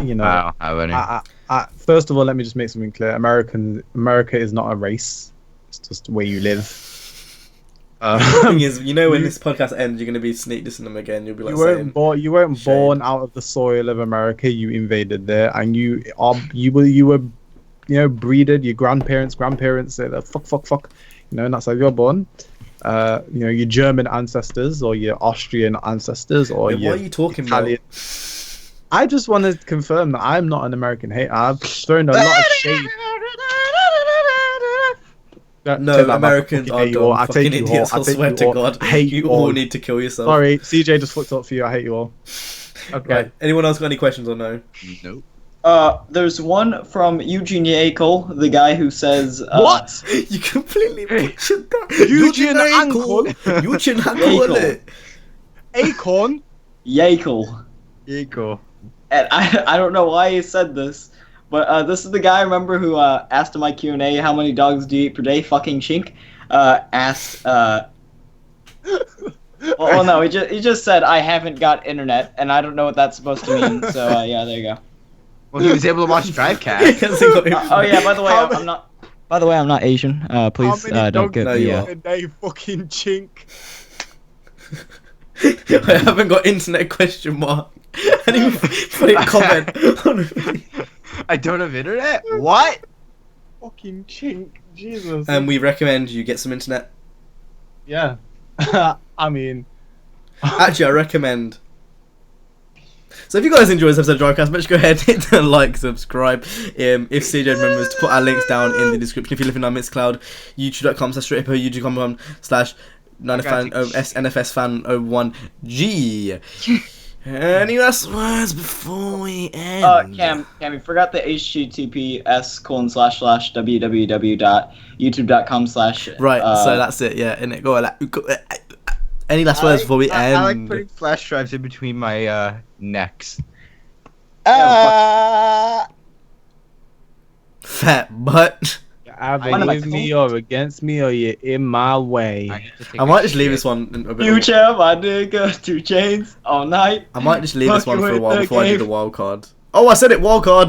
You know, I don't have any. first of all, let me just make something clear. America is not a race. It's just where you live. The thing is, when this podcast ends, you're going to be sneak dissing them again. You'll be like, you weren't born out of the soil of America. You invaded there, and you were breeded. Your grandparents say that fuck. And that's how you're born. Your German ancestors or your Austrian ancestors or what are you talking Italian. About? I just want to confirm that I'm not an American hater. I've thrown a lot of shade. No, Americans are dumb fucking idiots. I swear to God. I hate you all. Need to kill yourself. Sorry, CJ just fucked up for you. I hate you all. Okay. Right. Anyone else got any questions or no? Nope. There's one from Eugene Akel, the guy who says what? You completely butchered that. Eugene Akel. Eugene Akel. Acorn. Yakel. And I don't know why he said this, but this is the guy, remember, who asked in my Q&A, how many dogs do you eat per day? Fucking chink. Asked, well, no, he just said, I haven't got internet, and I don't know what that's supposed to mean, so, yeah, there you go. Well, he was able to watch Drivecast. Oh, yeah, by the way, I'm not Asian. Please, don't get me, a day, fucking chink. I haven't got internet question mark. And he put a comment on I don't have internet? What? Fucking chink. Jesus. And we recommend you get some internet. Yeah. I mean. Actually, I recommend. So if you guys enjoy this episode of Drivecast, make sure go ahead, hit the like, subscribe. If CJ remembers to put our links down in the description. If you live in our Mixcloud, youtube.com/StraightUpHippo, youtube.com/NFSFan01G. Any last words before we end? Cam, you forgot the https://www.youtube.com/ Right, so that's it, yeah. And go any last words before we end? I like putting flash drives in between my necks. Fat butt. You're either with me or against me, or you're in my way. I might just leave this one a bit. Future, my nigga, 2 chains all night. I might just leave this one for a while Fucking with before the I do game. the wild card. Oh, I said it, wild card.